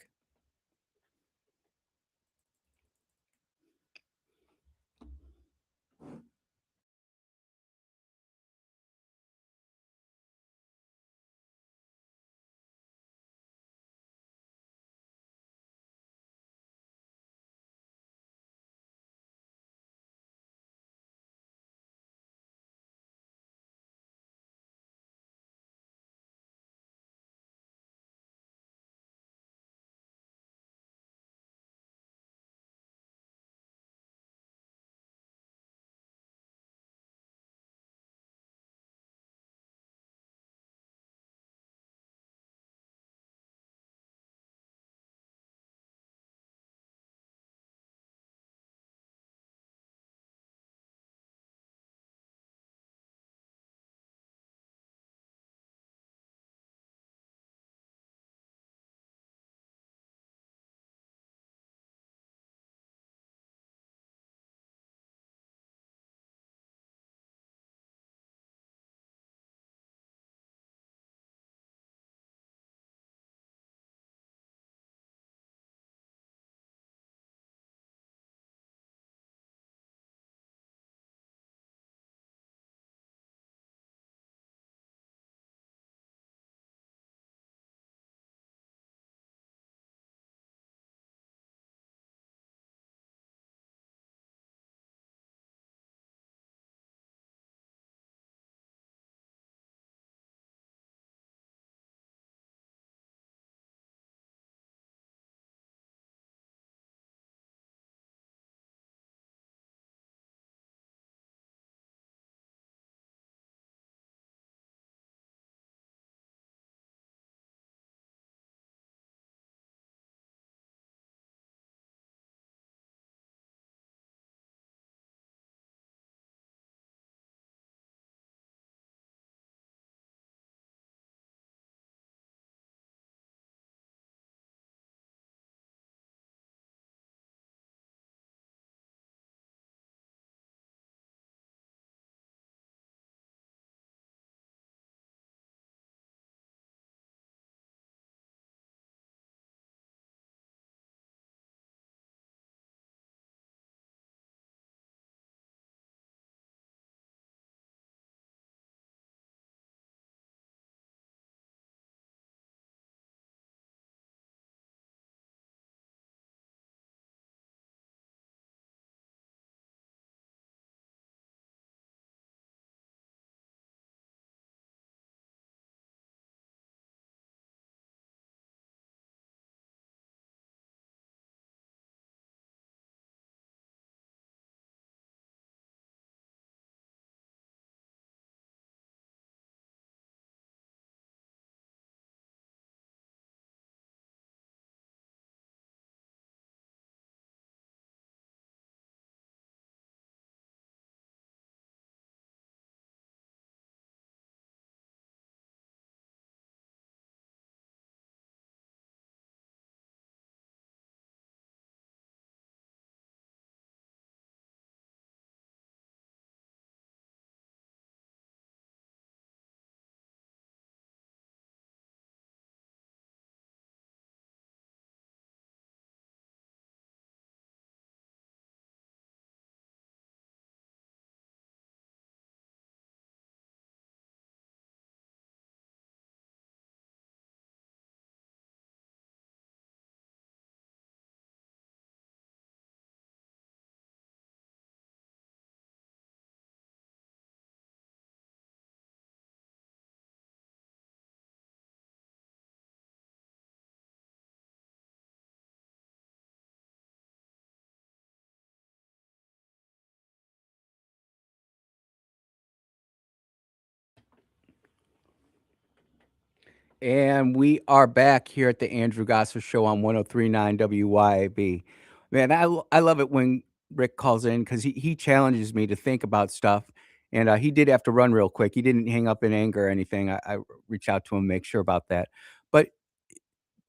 And we are back here at the Andrew Gosser Show on 1039 WYAB. Man, I love it when Rick calls in because he challenges me to think about stuff. And he did have to run real quick. He didn't hang up in anger or anything. I reached out to him, make sure about that. But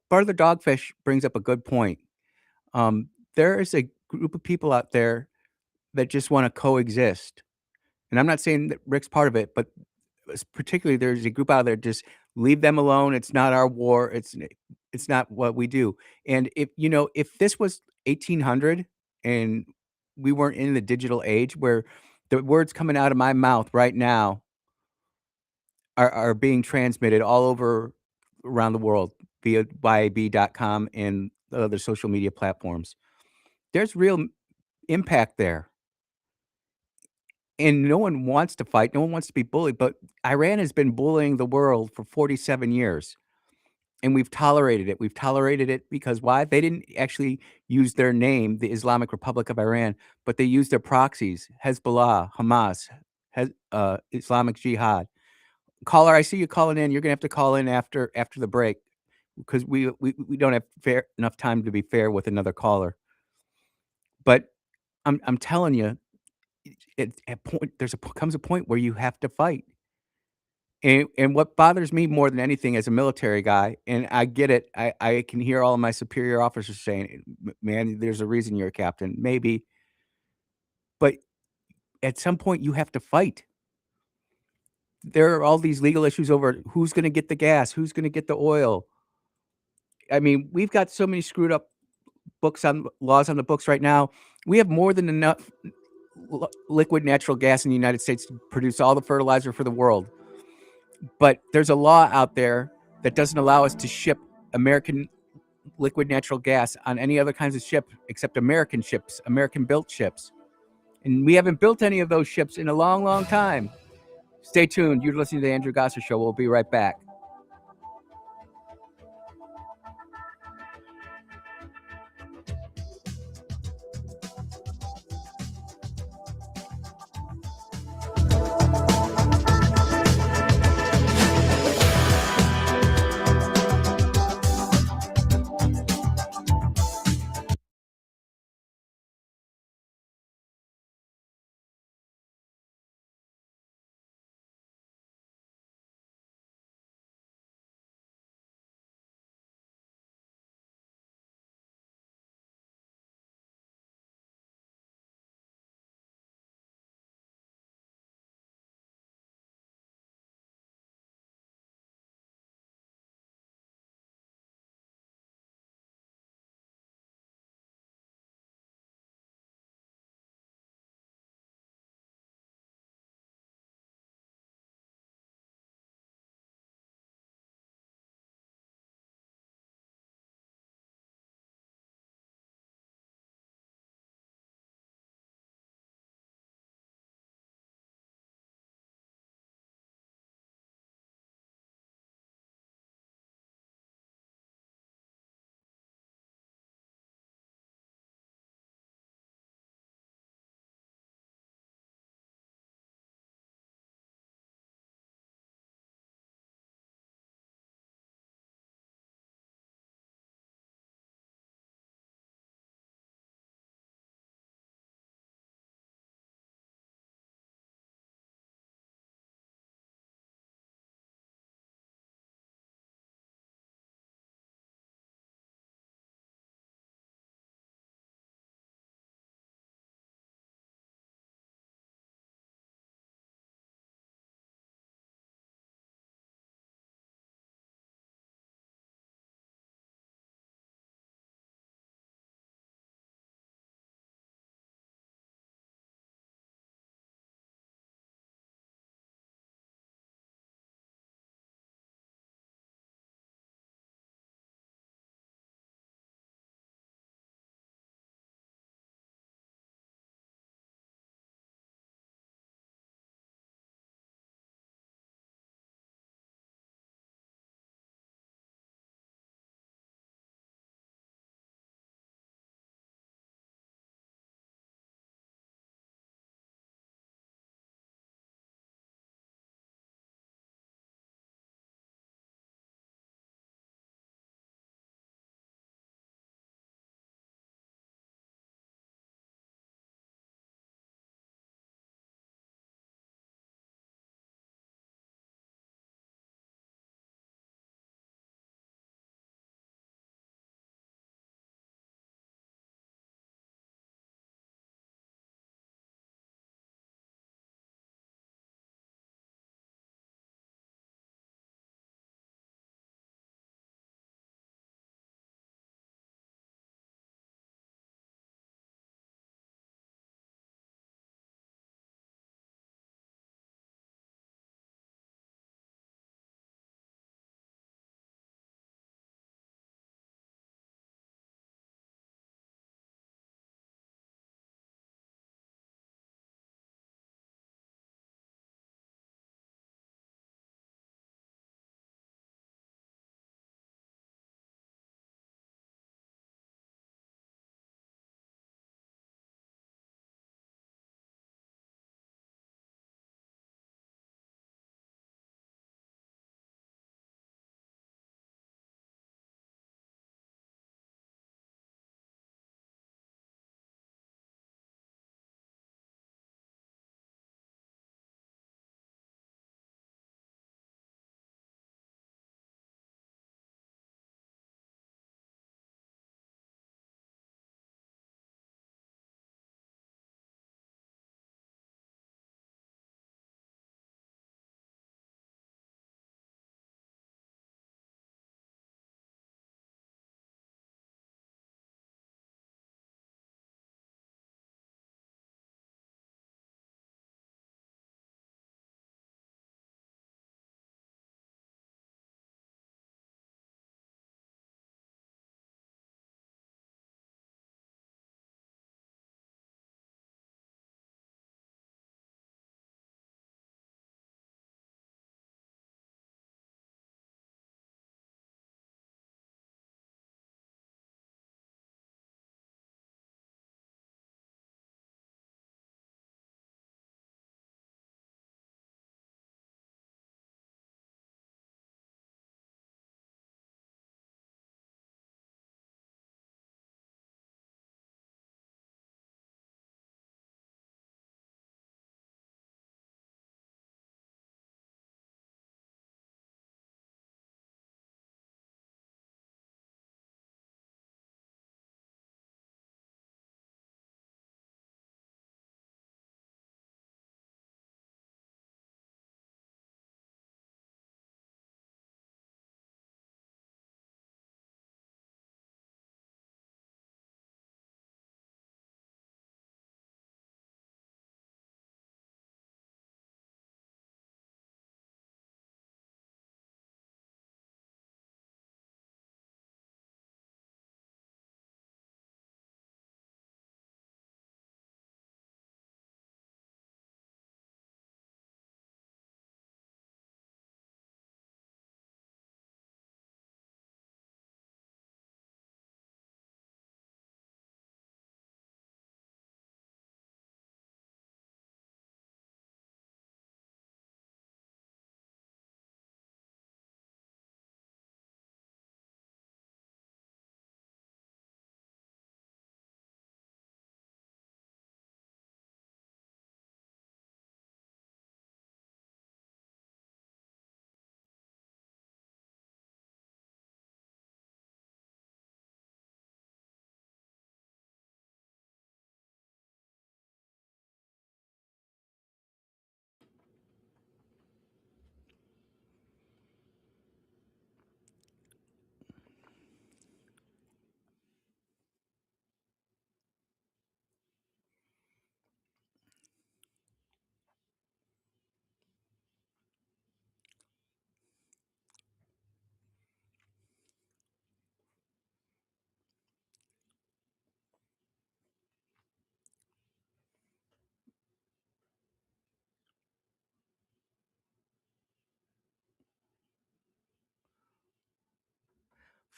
Brother Dogfish brings up a good point. Um, there is a group of people out there that just want to coexist. And I'm not saying that Rick's part of it, but particularly there's a group out there, just leave them alone. It's not our war. It's not what we do. And if this was 1800 and we weren't in the digital age where the words coming out of my mouth right now are being transmitted all over around the world via YAB.com and other social media platforms. There's real impact there. And no one wants to fight. No one wants to be bullied, but Iran has been bullying the world for 47 years. And we've tolerated it. We've tolerated it because why? They didn't actually use their name, the Islamic Republic of Iran, but they used their proxies, Hezbollah, Hamas, Islamic Jihad. Caller, I see you calling in. You're gonna have to call in after the break because we don't have enough time to be fair with another caller. But I'm telling you, comes a point where you have to fight. And what bothers me more than anything as a military guy, and I get it, I can hear all of my superior officers saying, Man, there's a reason you're a captain." Maybe, but at some point, you have to fight. There are all these legal issues over who's gonna get the gas, who's gonna get the oil. I mean, we've got so many screwed up laws on the books right now. We have more than enough liquid natural gas in the United States to produce all the fertilizer for the world. But there's a law out there that doesn't allow us to ship American liquid natural gas on any other kinds of ship except American ships, American-built ships. And we haven't built any of those ships in a long, long time. Stay tuned. You're listening to the Andrew Gosser Show. We'll be right back.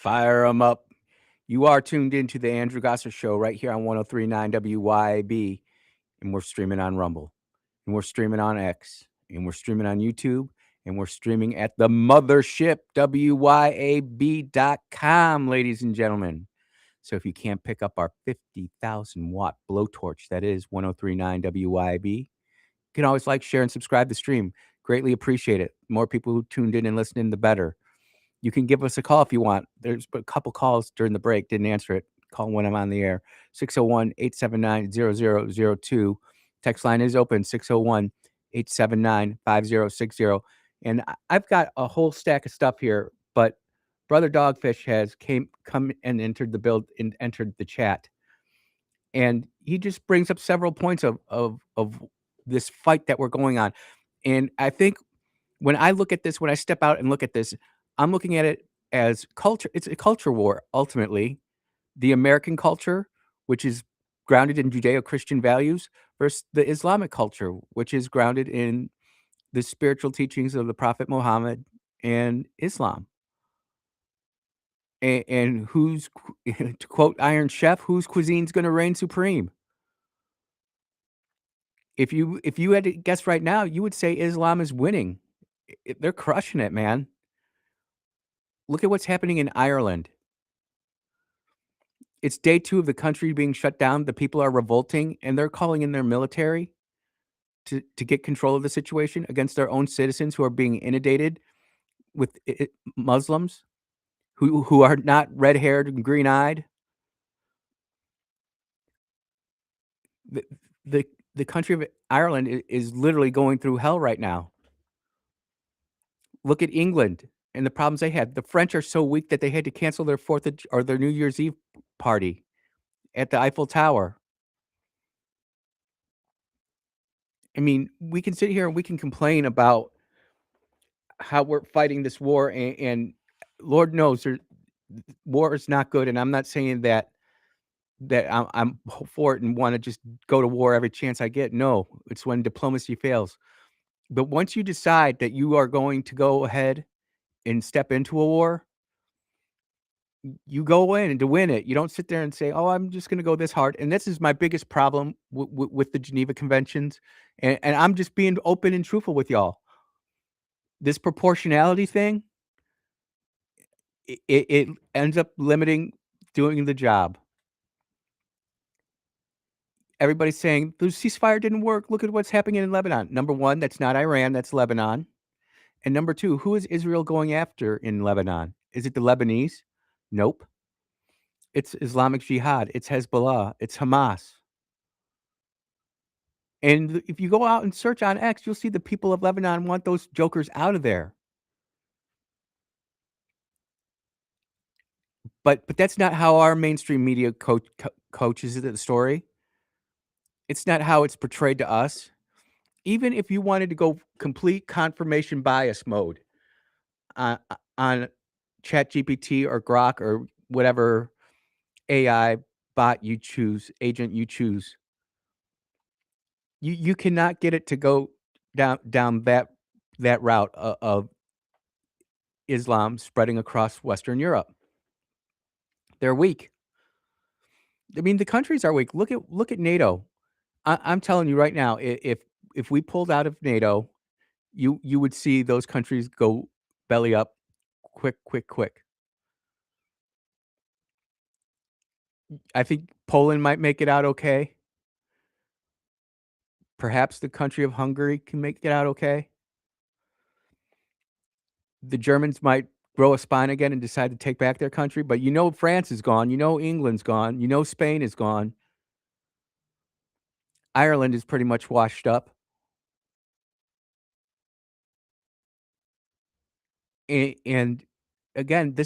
Fire them up. You are tuned into the Andrew Gosser Show right here on 103.9 WYAB, and we're streaming on Rumble, and we're streaming on X, and we're streaming on YouTube, and we're streaming at the mothership, WYAB.com, ladies and gentlemen. So if you can't pick up our 50,000 watt blowtorch, that is 103.9 WYAB, you can always like, share, and subscribe to the stream. Greatly appreciate it. The more people who tuned in and listening, the better. You can give us a call if you want. There's a couple calls during the break. Didn't answer it. Call when I'm on the air. 601-879-0002. Text line is open. 601-879-5060. And I've got a whole stack of stuff here, but Brother Dogfish has come and entered the chat. And he just brings up several points of this fight that we're going on. And I think when I look at this, when I step out and look at this, I'm looking at it as culture. It's a culture war, ultimately. The American culture, which is grounded in Judeo-Christian values, versus the Islamic culture, which is grounded in the spiritual teachings of the Prophet Muhammad and Islam. And who's, to quote Iron Chef, whose cuisine's going to reign supreme? If you had to guess right now, you would say Islam is winning. They're crushing it, man. Look at what's happening in Ireland. It's day 2 of the country being shut down. The people are revolting, and they're calling in their military to get control of the situation against their own citizens who are being inundated with Muslims who are not red-haired and green-eyed. The country of Ireland is literally going through hell right now. Look at England and the problems they had. The French are so weak that they had to cancel their their New Year's Eve party at the Eiffel Tower. I mean, we can sit here and we can complain about how we're fighting this war, and Lord knows war is not good. And I'm not saying that I'm for it and want to just go to war every chance I get. No, it's when diplomacy fails. But once you decide that you are going to go ahead and step into a war, you go in and to win it. You don't sit there and say, "Oh, I'm just going to go this hard." And this is my biggest problem with the Geneva Conventions. And I'm just being open and truthful with y'all. This proportionality thing, it ends up limiting doing the job. Everybody's saying the ceasefire didn't work. Look at what's happening in Lebanon. Number one, that's not Iran, that's Lebanon. And number two, who is Israel going after in Lebanon? Is it the Lebanese? Nope. It's Islamic Jihad. It's Hezbollah. It's Hamas. And if you go out and search on X, you'll see the people of Lebanon want those jokers out of there. But that's not how our mainstream media coaches the story. It's not how it's portrayed to us. Even if you wanted to go complete confirmation bias mode on ChatGPT or Grok or whatever AI bot you choose, agent you choose, you cannot get it to go down that route of Islam spreading across Western Europe. They're weak. I mean, the countries are weak. Look at NATO. I'm telling you right now, if we pulled out of NATO, you would see those countries go belly up quick. I think Poland might make it out okay. Perhaps the country of Hungary can make it out okay. The Germans might grow a spine again and decide to take back their country, but France is gone, England's gone, Spain is gone. Ireland is pretty much washed up. And again,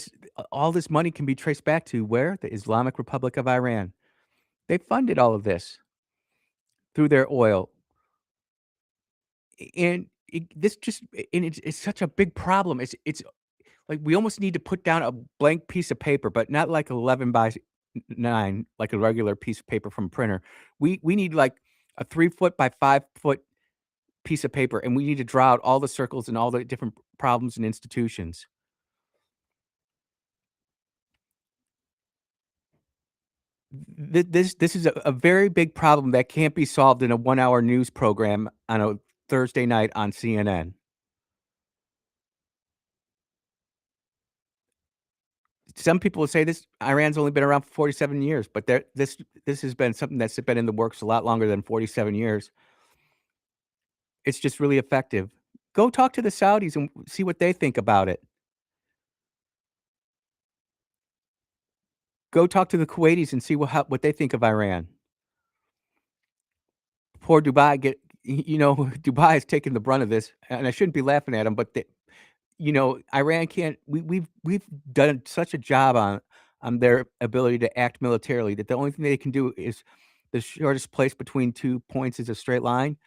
all this money can be traced back to where? The Islamic Republic of Iran. They funded all of this through their oil. And it's such a big problem. It's like we almost need to put down a blank piece of paper, but not like 11 by 9, like a regular piece of paper from a printer. We need like a 3-foot by 5-foot piece of paper, and we need to draw out all the circles and all the different problems and institutions. This is a very big problem that can't be solved in a 1-hour news program on a Thursday night on CNN. Some people would say this Iran's only been around for 47 years, but this has been something that's been in the works a lot longer than 47 years. It's just really effective. Go talk to the Saudis and see what they think about it. Go talk to the Kuwaitis and see what they think of Iran. Poor Dubai Dubai has taken the brunt of this, and I shouldn't be laughing at them, but Iran can't. We've done such a job on their ability to act militarily that the only thing they can do is the shortest place between 2 points is a straight line.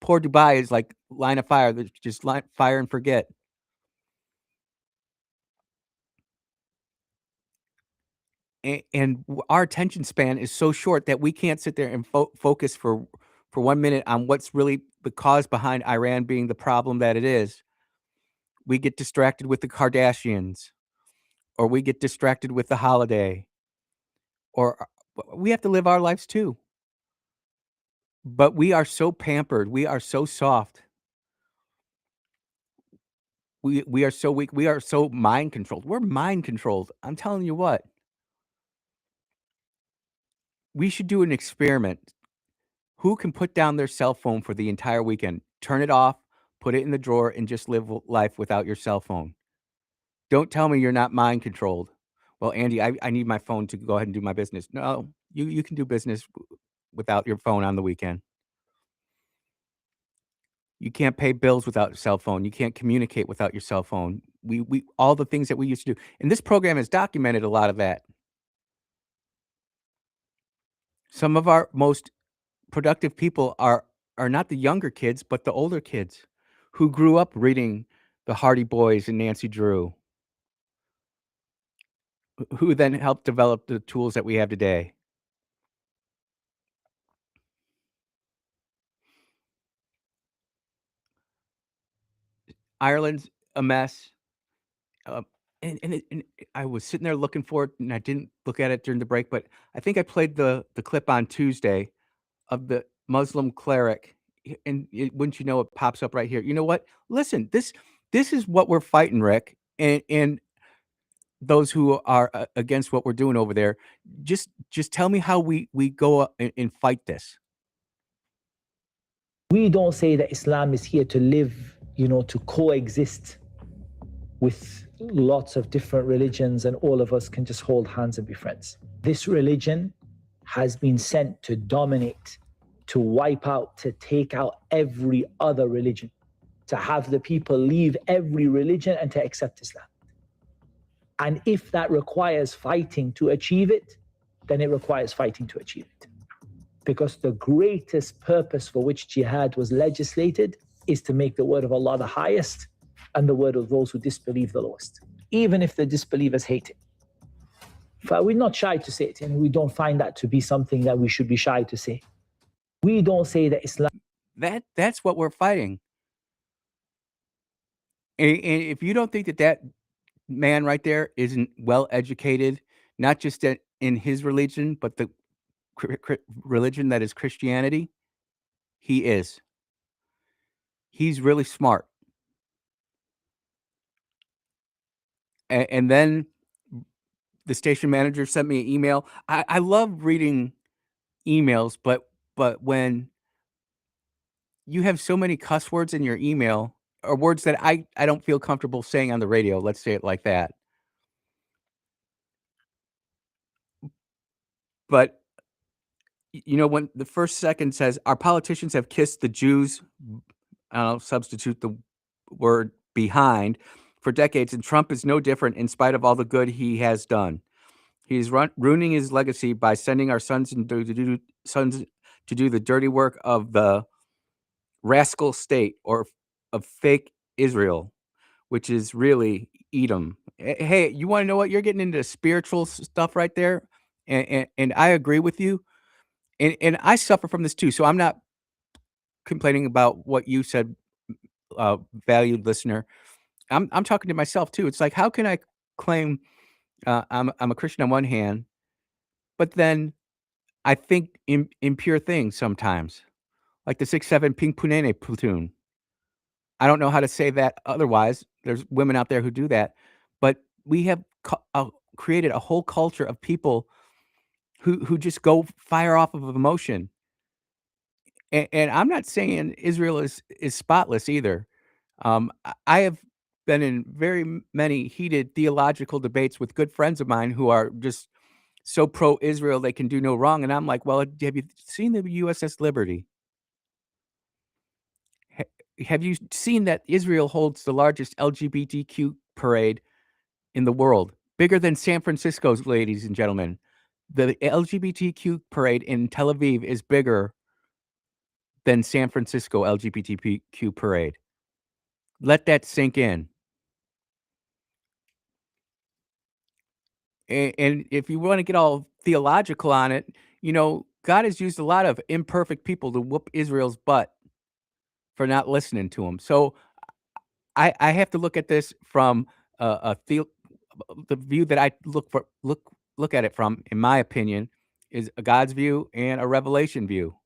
Poor Dubai is like line of fire. That's just fire and forget. Our attention span is so short that we can't sit there and focus for 1 minute on what's really the cause behind Iran being the problem that it is. We get distracted with the Kardashians, or we get distracted with the holiday, or we have to live our lives too. But we are so pampered. We are so soft. We are so weak. We are so mind controlled. We're mind controlled. I'm telling you what. We should do an experiment. Who can put down their cell phone for the entire weekend? Turn it off, put it in the drawer, and just live life without your cell phone. Don't tell me you're not mind controlled. Well, Andy, I need my phone to go ahead and do my business. No, you can do business without your phone on the weekend. You can't pay bills without your cell phone. You can't communicate without your cell phone. We all the things that we used to do. And this program has documented a lot of that. Some of our most productive people are not the younger kids, but the older kids who grew up reading the Hardy Boys and Nancy Drew, who then helped develop the tools that we have today. Ireland's a mess. And I was sitting there looking for it, and I didn't look at it during the break, but I think I played the clip on Tuesday of the Muslim cleric, and wouldn't you know, it pops up right here. You know what? Listen, this is what we're fighting, Rick, and those who are against what we're doing over there. Just tell me how we go and fight this. We don't say that Islam is here to live, to coexist with lots of different religions and all of us can just hold hands and be friends. This religion has been sent to dominate, to wipe out, to take out every other religion, to have the people leave every religion and to accept Islam. And if that requires fighting to achieve it, then it requires fighting to achieve it. Because the greatest purpose for which jihad was legislated is to make the word of Allah the highest and the word of those who disbelieve the lowest, even if the disbelievers hate it. But we're not shy to say it, and we don't find that to be something that we should be shy to say. We don't say that Islam... That's what we're fighting. And if you don't think that man right there isn't well educated, not just in his religion, but the religion that is Christianity, he is. He's really smart. And then the station manager sent me an email. I love reading emails, but when you have so many cuss words in your email, or words that I don't feel comfortable saying on the radio, let's say it like that. But when the first second says, our politicians have kissed the Jews, I'll substitute the word behind, for decades, and Trump is no different in spite of all the good he has done. He's ruining his legacy by sending our sons to do the dirty work of the rascal state, or of fake Israel, which is really Edom. Hey, you want to know what? You're getting into spiritual stuff right there, and I agree with you, and I suffer from this too. So I'm not complaining about what you said, valued listener. I'm talking to myself too. It's like, how can I claim I'm a Christian on one hand, but then I think impure things sometimes, like the 6'7" Pink Punene platoon. I don't know how to say that otherwise. There's women out there who do that, but we have created a whole culture of people who just go fire off of emotion. And I'm not saying Israel is spotless either. I have been in very many heated theological debates with good friends of mine who are just so pro-Israel they can do no wrong, and I'm like, "Well, have you seen the USS Liberty? Ha have you seen that Israel holds the largest LGBTQ parade in the world? Bigger than San Francisco's, ladies and gentlemen. The LGBTQ parade in Tel Aviv is bigger than San Francisco LGBTQ parade. Let that sink in. And if you wanna get all theological on it, God has used a lot of imperfect people to whoop Israel's butt for not listening to him. So I have to look at this from a the view that I look at it from, in my opinion, is a God's view and a revelation view.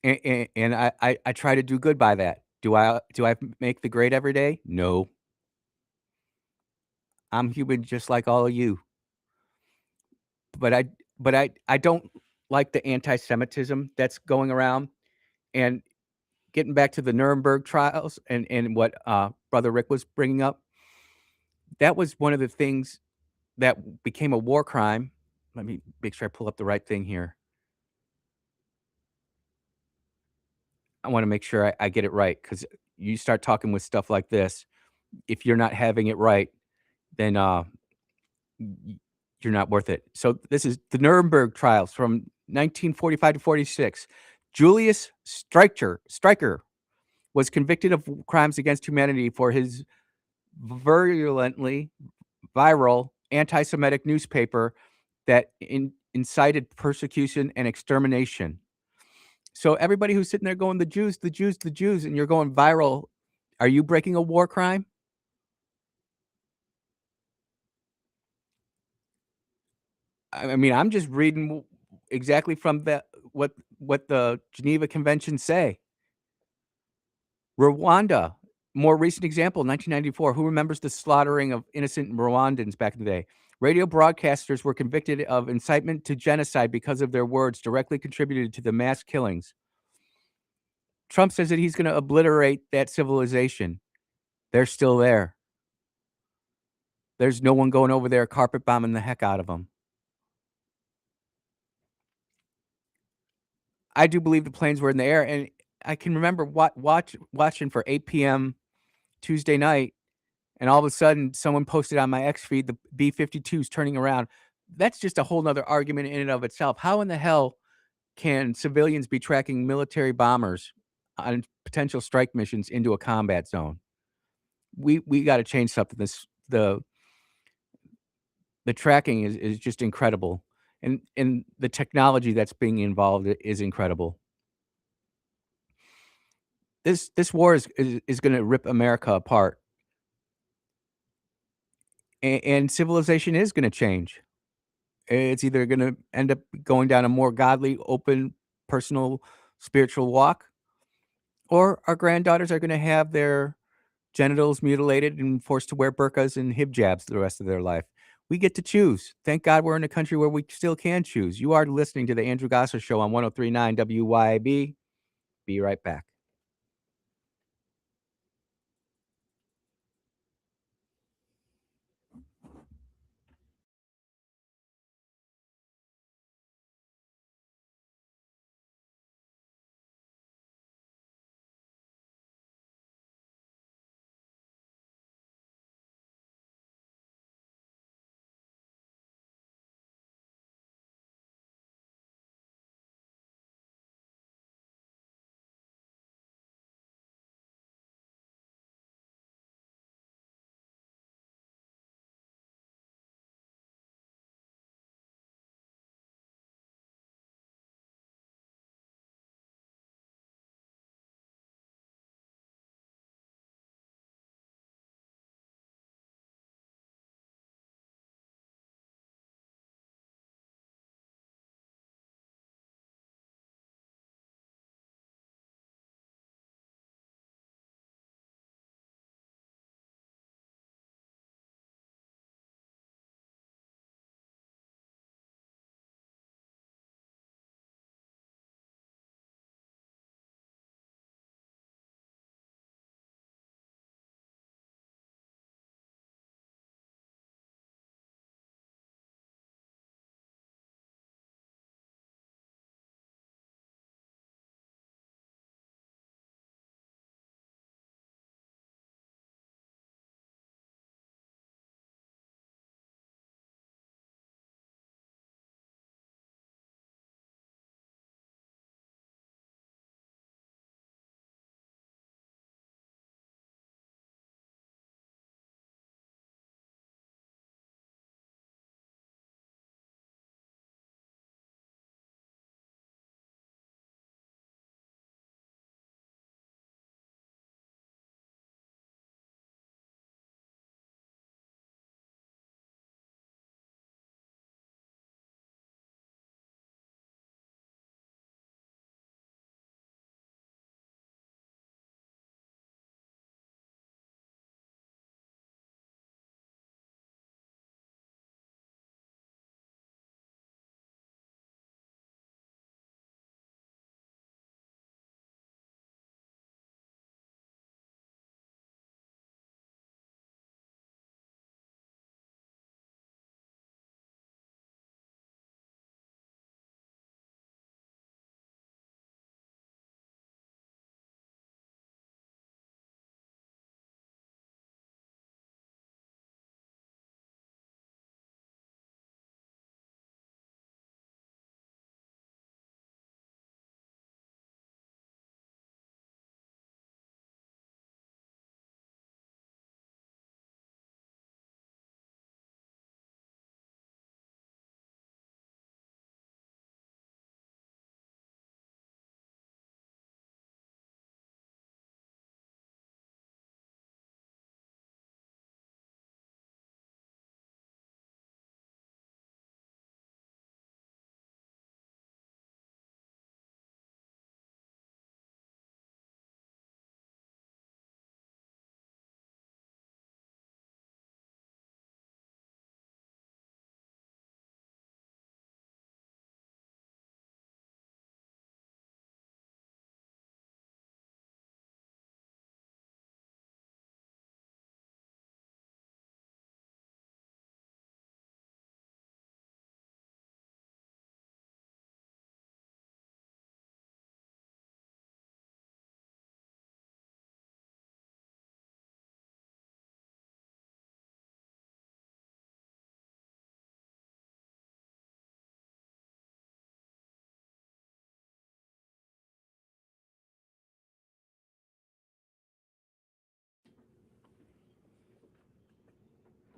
And I try to do good by that. Do I make the grade every day? No. I'm human just like all of you. But I don't like the anti-Semitism that's going around. And getting back to the Nuremberg trials and what, brother Rick was bringing up, that was one of the things that became a war crime. Let me make sure I pull up the right thing here. I wanna make sure I get it right because you start talking with stuff like this, if you're not having it right, then, y you're not worth it. So this is the Nuremberg trials from 1945 to 46. Julius Streicher was convicted of crimes against humanity for his virulently viral anti-Semitic newspaper that incited persecution and extermination. So everybody who's sitting there going, "The Jews, the Jews, the Jews," and you're going viral, are you breaking a war crime? I mean, I'm just reading exactly from what the Geneva Conventions say. Rwanda, more recent example, 1994. Who remembers the slaughtering of innocent Rwandans back in the day? Radio broadcasters were convicted of incitement to genocide because of their words directly contributed to the mass killings. Trump says that he's going to obliterate that civilization. They're still there. There's no one going over there carpet bombing the heck out of them. I do believe the planes were in the air, and I can remember watching for 8 p.m. Tuesday night, and all of a sudden, someone posted on my X feed the B-52s turning around. That's just a whole nother argument in and of itself. How in the hell can civilians be tracking military bombers on potential strike missions into a combat zone? We gotta change something. The tracking is just incredible, and the technology that's being involved is incredible. This war is gonna rip America apart, and civilization is gonna change. It's either gonna end up going down a more godly, open, personal, spiritual walk, or our granddaughters are gonna have their genitals mutilated and forced to wear burqas and hijabs the rest of their life. We get to choose. Thank God we're in a country where we still can choose. You are listening to the Andrew Gossett Show on 103.9 WYAB. Be right back.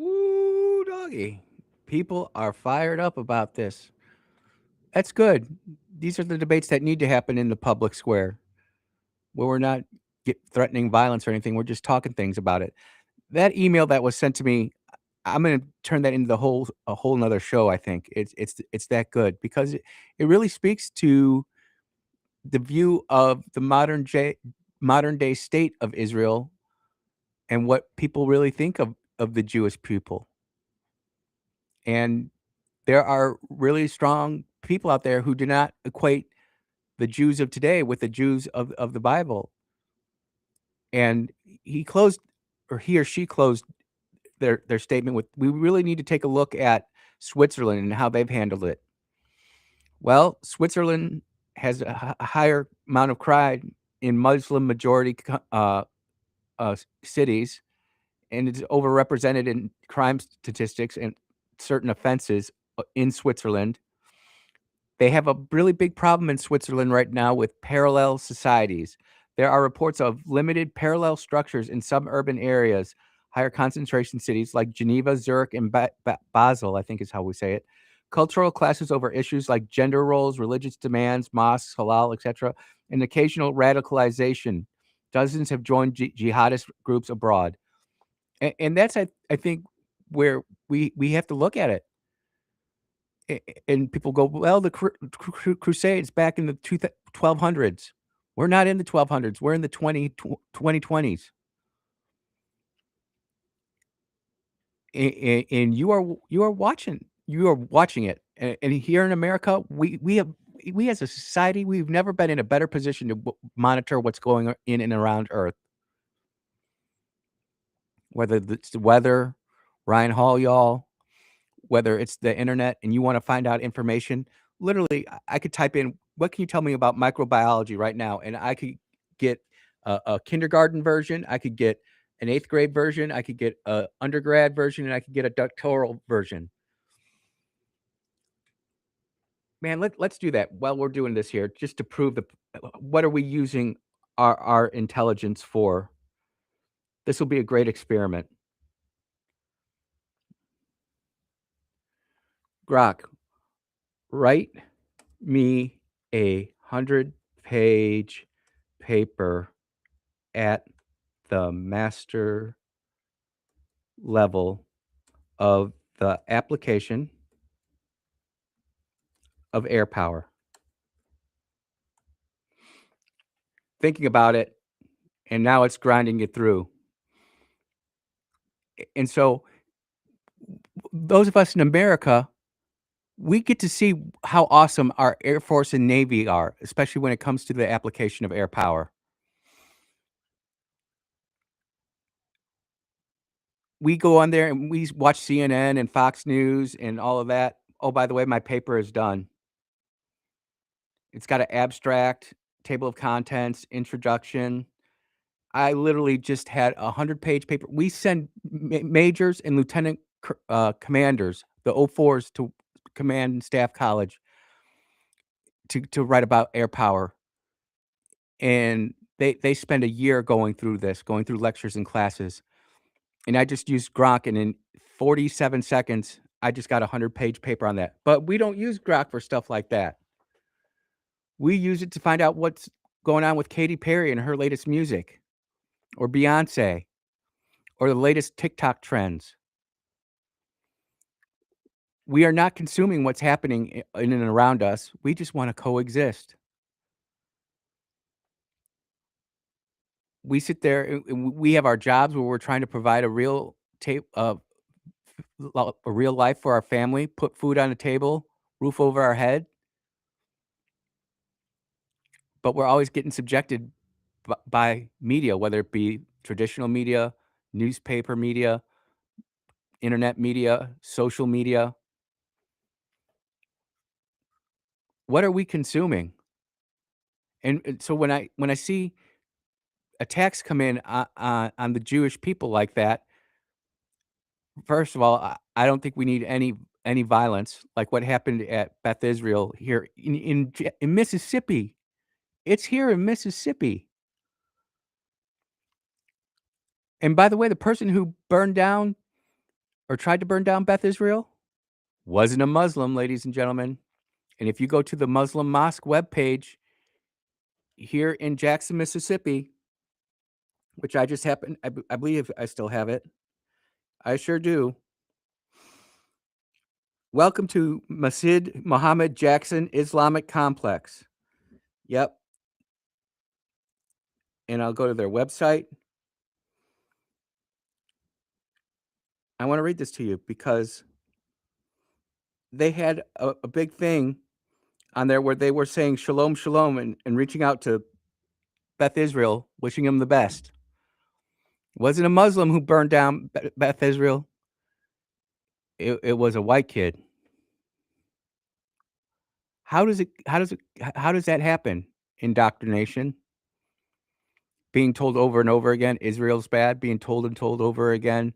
Woo, doggy. People are fired up about this. That's good. These are the debates that need to happen in the public square, where we're not threatening violence or anything. We're just talking things about it. That email that was sent to me, I'm gonna turn that into a whole nother show. I think it's that good because it really speaks to the view of the modern day state of Israel and what people really think of the Jewish people. And there are really strong people out there who do not equate the Jews of today with the Jews of the Bible. And he closed, or he or she closed their statement with, "We really need to take a look at Switzerland and how they've handled it." Well, Switzerland has a higher amount of crime in Muslim majority cities, and it's overrepresented in crime statistics and certain offenses in Switzerland. They have a really big problem in Switzerland right now with parallel societies. There are reports of limited parallel structures in suburban areas, higher concentration cities like Geneva, Zurich, and Basel, I think is how we say it. Cultural clashes over issues like gender roles, religious demands, mosques, halal, etc., and occasional radicalization. Dozens have joined jihadist groups abroad. And that's, I think, where we have to look at it. And people go, "Well, the Crusades back in the 1200s." We're not in the 1200s. We're in the 2020s. And you are watching it. And here in America, we as a society, we've never been in a better position to monitor what's going in and around Earth. Whether it's the weather, Ryan Hall, y'all, whether it's the internet and you wanna find out information, literally, I could type in, "What can you tell me about microbiology right now?" And I could get a kindergarten version, I could get an 8th grade version, I could get a undergrad version, and I could get a doctoral version. Man, let's do that while we're doing this here, just to prove what are we using our intelligence for? This will be a great experiment. Grok, write me a 100-page paper at the master level of the application of air power. Thinking about it, and now it's grinding it through. And so those of us in America, we get to see how awesome our Air Force and Navy are, especially when it comes to the application of air power. We go on there and we watch CNN and Fox News and all of that. "Oh, by the way, my paper is done." It's got an abstract, table of contents, introduction. I literally just had a 100-page paper. We send majors and lieutenant commanders, the O4s, to Command and Staff College to write about air power. And they spend a year going through this, going through lectures and classes. And I just used Grok, and in 47 seconds, I just got a 100-page paper on that. But we don't use Grok for stuff like that. We use it to find out what's going on with Katy Perry and her latest music, or Beyonce, or the latest TikTok trends. We are not consuming what's happening in and around us. We just wanna coexist. We sit there and we have our jobs where we're trying to provide a real a real life for our family, put food on the table, roof over our head, but we're always getting subjected by media, whether it be traditional media, newspaper media, internet media, social media. What are we consuming? And so when I see attacks come in on the Jewish people like that, first of all, I don't think we need any violence like what happened at Beth Israel here in Mississippi. It's here in Mississippi. And by the way, the person who burned down or tried to burn down Beth Israel wasn't a Muslim, ladies and gentlemen. And if you go to the Muslim Mosque webpage here in Jackson, Mississippi, which I just happen, I believe I still have it. I sure do. Welcome to Masjid Muhammad Jackson Islamic Complex. Yep. And I'll go to their website. I want to read this to you because they had a big thing on there where they were saying shalom, shalom, and reaching out to Beth Israel, wishing him the best. It wasn't a Muslim who burned down Beth Israel. It was a white kid. How does that happen? Indoctrination. Being told over and over again, Israel's bad. Being told and told over again,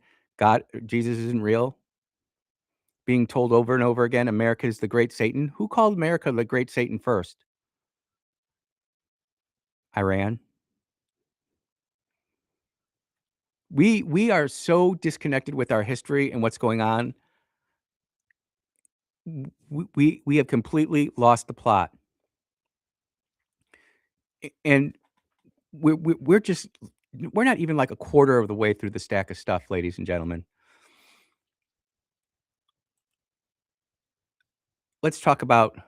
Jesus isn't real. Being told over and over again, America is the great Satan. Who called America the great Satan first? Iran. We are so disconnected with our history and what's going on. We have completely lost the plot. And we're not even like a quarter of the way through the stack of stuff, ladies and gentlemen. Let's talk about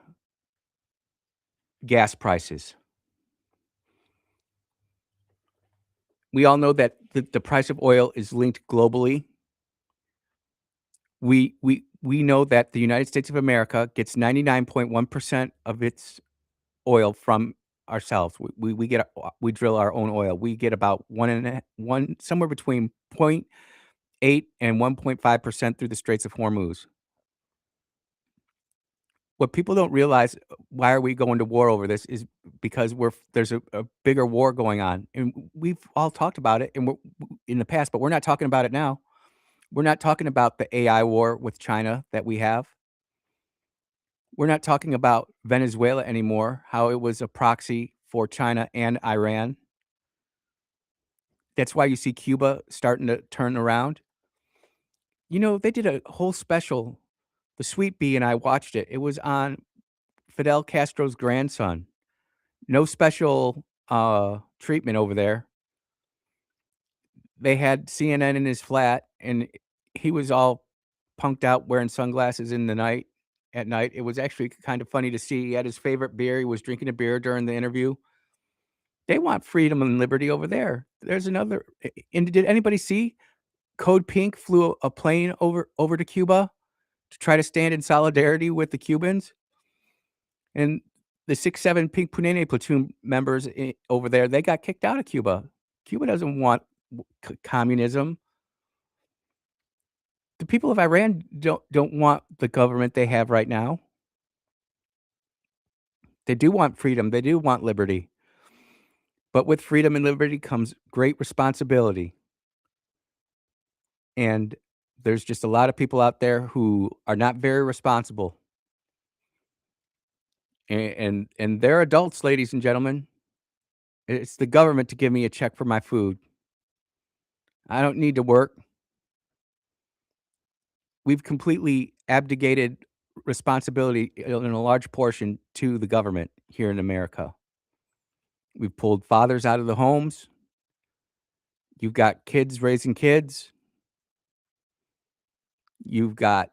gas prices. We all know that the price of oil is linked globally. We know that the United States of America gets 99.1% of its oil from ourselves. We drill our own oil. We get about somewhere between 0.8 and 1.5% through the Straits of Hormuz. What people don't realize, why are we going to war over this, is because there's a bigger war going on, and we've all talked about it in the past, but we're not talking about it now. We're not talking about the AI war with China that we have. We're not talking about Venezuela anymore, how it was a proxy for China and Iran. That's why you see Cuba starting to turn around. You know, they did a whole special. The Sweet Bee and I watched it. It was on Fidel Castro's grandson. No special treatment over there. They had CNN in his flat, and he was all punked out wearing sunglasses at night. It was actually kind of funny to see. He had his favorite beer. He was drinking a beer during the interview. They want freedom and liberty over there. There's another. And did anybody see Code Pink flew a plane over to Cuba to try to stand in solidarity with the Cubans? And the 6-7 Pink Punene platoon members over there, they got kicked out of Cuba. Cuba doesn't want communism. The people of Iran don't want the government they have right now. They do want freedom. They do want liberty. But with freedom and liberty comes great responsibility. And there's just a lot of people out there who are not very responsible. And they're adults, ladies and gentlemen. It's the government to give me a check for my food. I don't need to work. We've completely abdicated responsibility in a large portion to the government here in America. We've pulled fathers out of the homes. You've got kids raising kids. You've got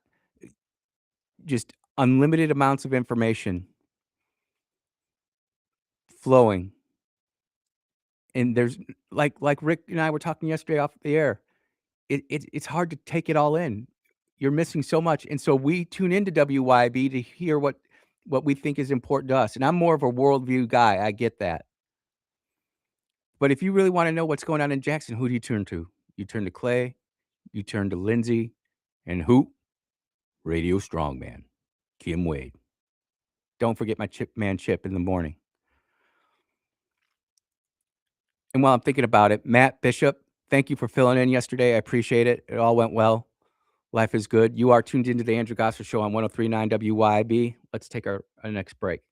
just unlimited amounts of information flowing. And there's like Rick and I were talking yesterday off the air. It's hard to take it all in. You're missing so much. And so we tune into WYB to hear what we think is important to us. And I'm more of a worldview guy. I get that. But if you really want to know what's going on in Jackson, who do you turn to? You turn to Clay, you turn to Lindsay, and who? Radio Strongman, Kim Wade. Don't forget my Chip in the morning. And while I'm thinking about it, Matt Bishop, thank you for filling in yesterday. I appreciate it. It all went well. Life is good. You are tuned into the Andrew Gosser Show on 103.9 WYAB. Let's take our next break.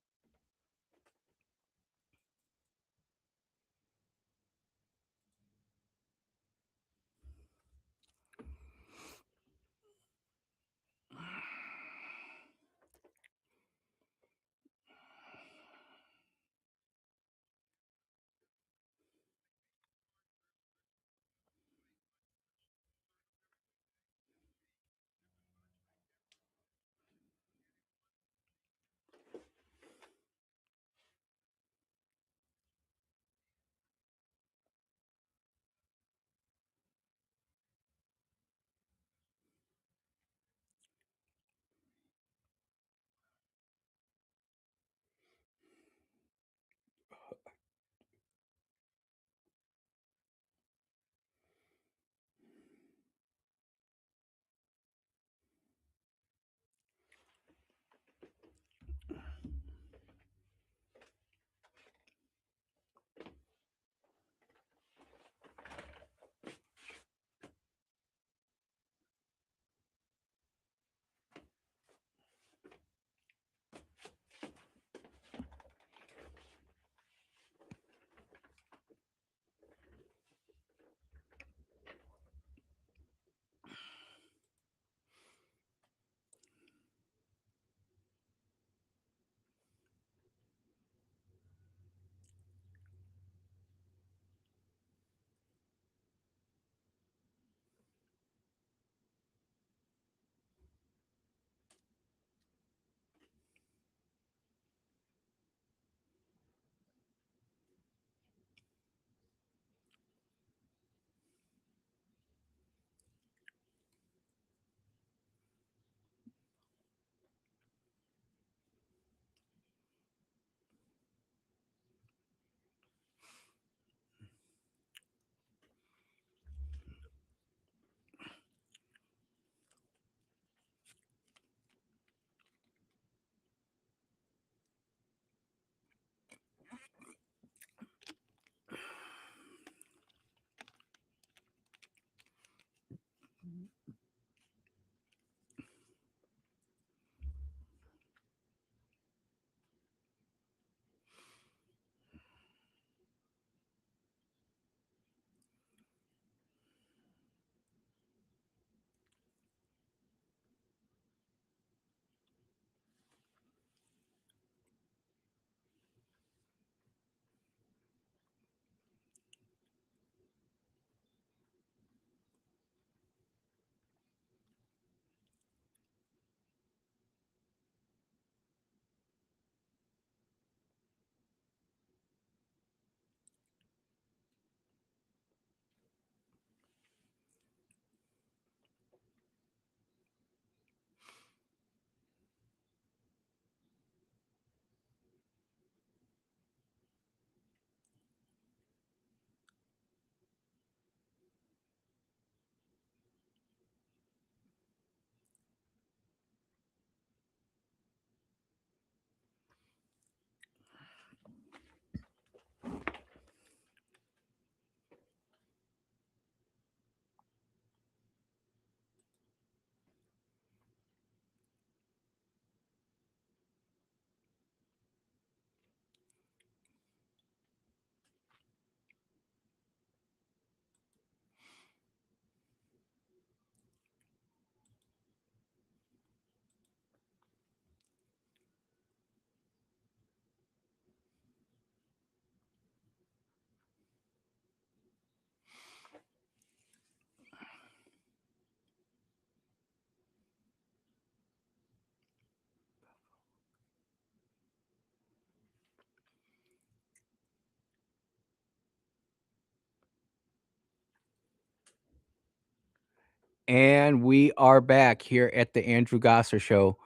And we are back here at the Andrew Gosser Show.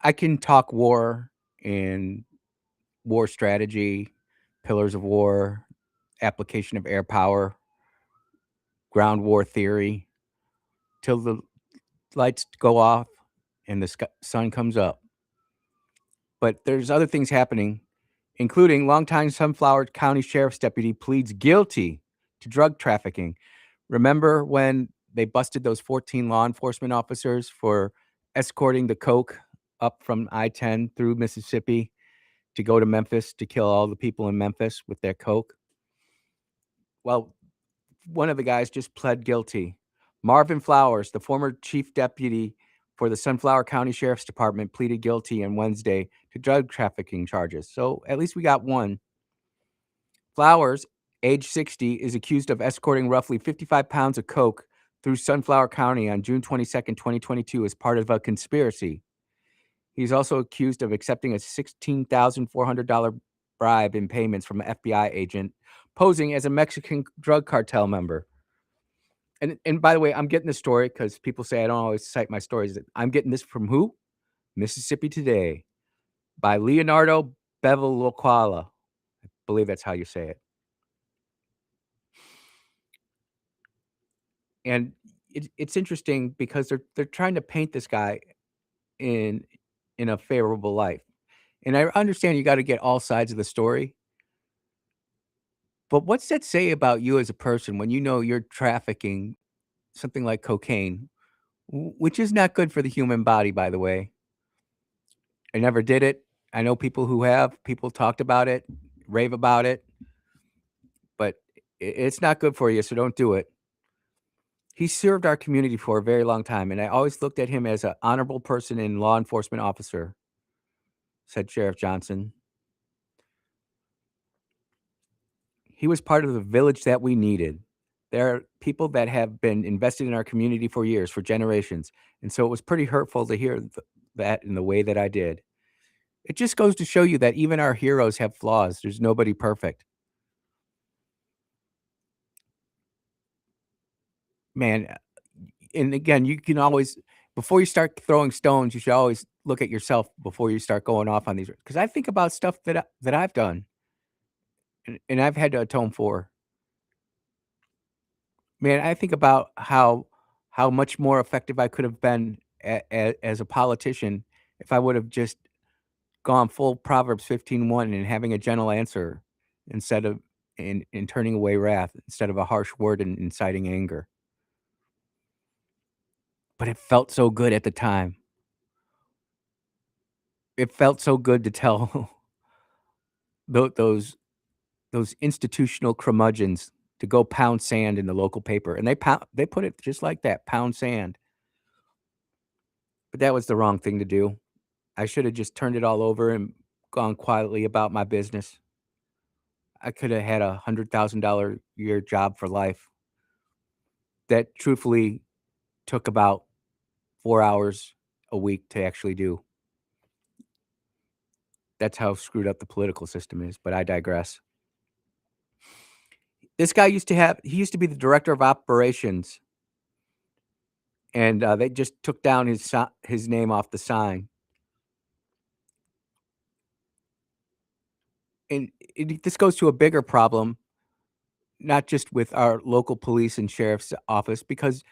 I can talk war and war strategy, pillars of war, application of air power, ground war theory, till the lights go off and the sun comes up. But there's other things happening, including longtime Sunflower County Sheriff's Deputy pleads guilty to drug trafficking. Remember when they busted those 14 law enforcement officers for escorting the coke up from I-10 through Mississippi to go to Memphis to kill all the people in Memphis with their coke? Well, one of the guys just pled guilty. Marvin Flowers, the former chief deputy for the Sunflower County Sheriff's Department, pleaded guilty on Wednesday to drug trafficking charges. So at least we got one. Flowers, age 60, is accused of escorting roughly 55 pounds of coke through Sunflower County on June 22nd, 2022 as part of a conspiracy. He's also accused of accepting a $16,400 bribe in payments from an FBI agent posing as a Mexican drug cartel member. And by the way, I'm getting this story because people say I don't always cite my stories. I'm getting this from who? Mississippi Today by Leonardo Bevilacqua. I believe that's how you say it. And it's interesting because they're trying to paint this guy in a favorable light. And I understand you got to get all sides of the story. But what's that say about you as a person when you know you're trafficking something like cocaine, which is not good for the human body, by the way? I never did it. I know people who have. People talked about it, rave about it, but it's not good for you, so don't do it. He served our community for a very long time, and I always looked at him as an honorable person and law enforcement officer, said Sheriff Johnson. He was part of the village that we needed. There are people that have been invested in our community for years, for generations, and so it was pretty hurtful to hear that in the way that I did. It just goes to show you that even our heroes have flaws. There's nobody perfect. Man, and again, you can always, before you start throwing stones, you should always look at yourself before you start going off on these. Because I think about stuff that I've done and I've had to atone for. Man, I think about how much more effective I could have been as a politician if I would have just gone full Proverbs 15:1 and having a gentle answer instead of in turning away wrath instead of a harsh word and inciting anger. But it felt so good at the time. It felt so good to tell those institutional curmudgeons to go pound sand in the local paper, and they put it just like that, pound sand. But that was the wrong thing to do. I should have just turned it all over and gone quietly about my business. I could have had a $100,000 a year job for life that truthfully took about 4 hours a week to actually do. That's how screwed up the political system is, but I digress. This guy used to be the director of operations, and they just took down his name off the sign. And this goes to a bigger problem, not just with our local police and sheriff's office, because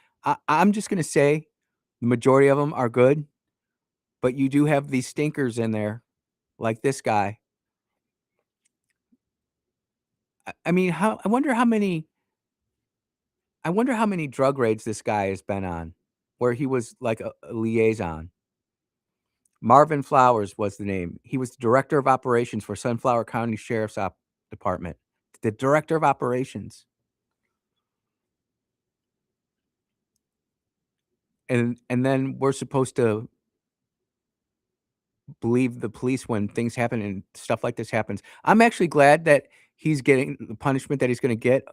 I'm just going to say the majority of them are good, but you do have these stinkers in there, like this guy. I mean, I wonder how many drug raids this guy has been on, where he was like a liaison. Marvin Flowers was the name. He was the director of operations for Sunflower County Sheriff's Department. The director of operations. And then we're supposed to believe the police when things happen and stuff like this happens. I'm actually glad that he's getting the punishment that he's gonna get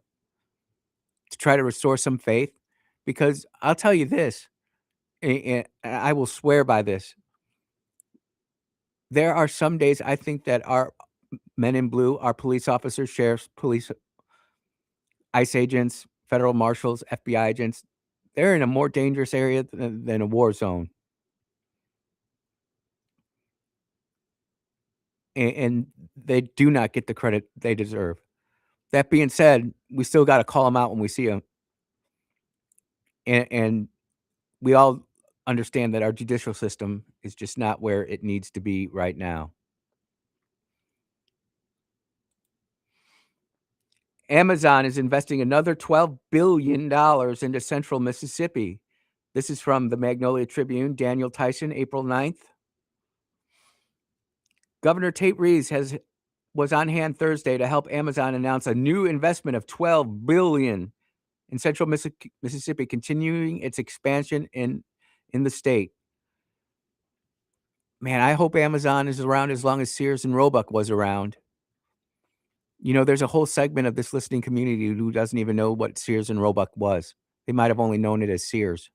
to try to restore some faith, because I'll tell you this, and I will swear by this. There are some days I think that our men in blue, our police officers, sheriffs, police, ICE agents, federal marshals, FBI agents, They're in a more dangerous area than a war zone. And they do not get the credit they deserve. That being said, we still gotta call them out when we see them, and we all understand that our judicial system is just not where it needs to be right now. Amazon is investing another $12 billion into central Mississippi. This is from the Magnolia Tribune, Daniel Tyson, April 9th. Governor Tate Reeves was on hand Thursday to help Amazon announce a new investment of $12 billion in central Mississippi, continuing its expansion in the state. Man, I hope Amazon is around as long as Sears and Roebuck was around. You know, there's a whole segment of this listening community who doesn't even know what Sears and Roebuck was. They might have only known it as Sears.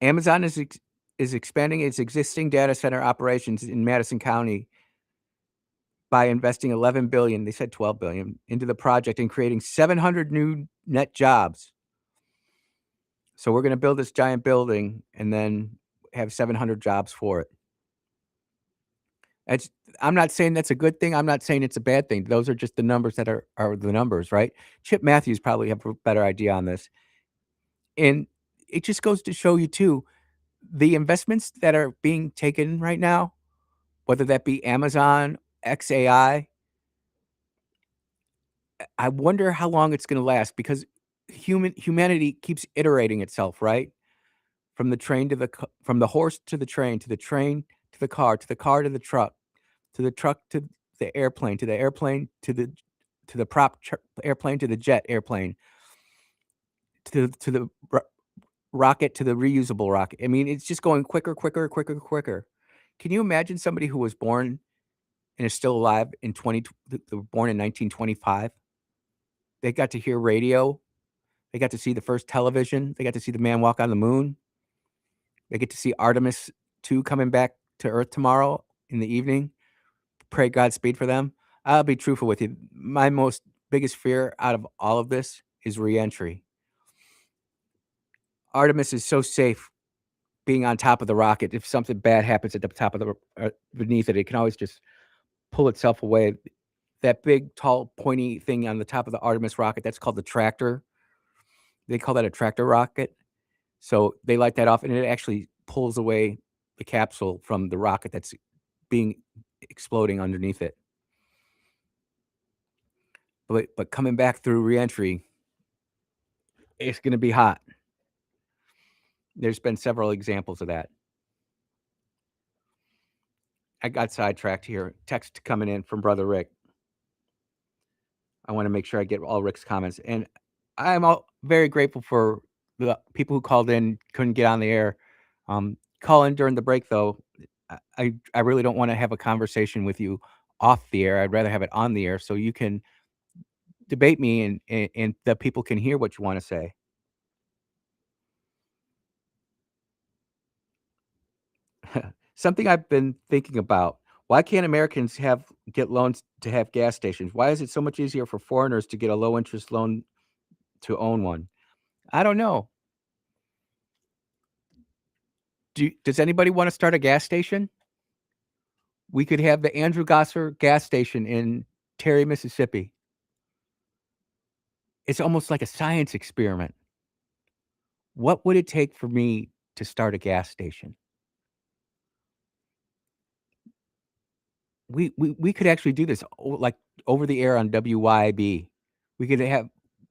Amazon is expanding its existing data center operations in Madison County by investing $11 billion, they said $12 billion, into the project and creating 700 new net jobs. So we're going to build this giant building and then have 700 jobs for it. I'm not saying that's a good thing. I'm not saying it's a bad thing. Those are just the numbers that are the numbers, right? Chip Matthews probably have a better idea on this. And it just goes to show you, too, the investments that are being taken right now, whether that be Amazon, XAI, I wonder how long it's going to last because humanity keeps iterating itself, right? From the train to from the horse to the train to the car to the car to the truck to the airplane to the airplane to the airplane to the jet airplane to the rocket to the reusable rocket. I mean, it's just going quicker. Can you imagine somebody who was born and is still alive born in 1925? They got to hear radio. They got to see the first television. They got to see the man walk on the moon. They get to see Artemis 2 coming back to Earth tomorrow in the evening. Pray Godspeed for them. I'll be truthful with you. My biggest fear out of all of this is reentry. Artemis is so safe being on top of the rocket. If something bad happens at the top of beneath it, it can always just pull itself away. That big, tall, pointy thing on the top of the Artemis rocket, that's called the tractor. They call that a tractor rocket. So they light that off, and it actually pulls away the capsule from the rocket that's exploding underneath it. But coming back through reentry, it's going to be hot. There's been several examples of that. I got sidetracked here. Text coming in from Brother Rick. I want to make sure I get all Rick's comments. And I'm very grateful for the people who called in, couldn't get on the air. Call in during the break, though. I really don't want to have a conversation with you off the air. I'd rather have it on the air so you can debate me and the people can hear what you want to say. Something I've been thinking about. Why can't Americans get loans to have gas stations? Why is it so much easier for foreigners to get a low interest loan to own one? I don't know. Does anybody want to start a gas station? We could have the Andrew Gosser gas station in Terry, Mississippi. It's almost like a science experiment. What would it take for me to start a gas station? We could actually do this like over the air on WYAB. We could have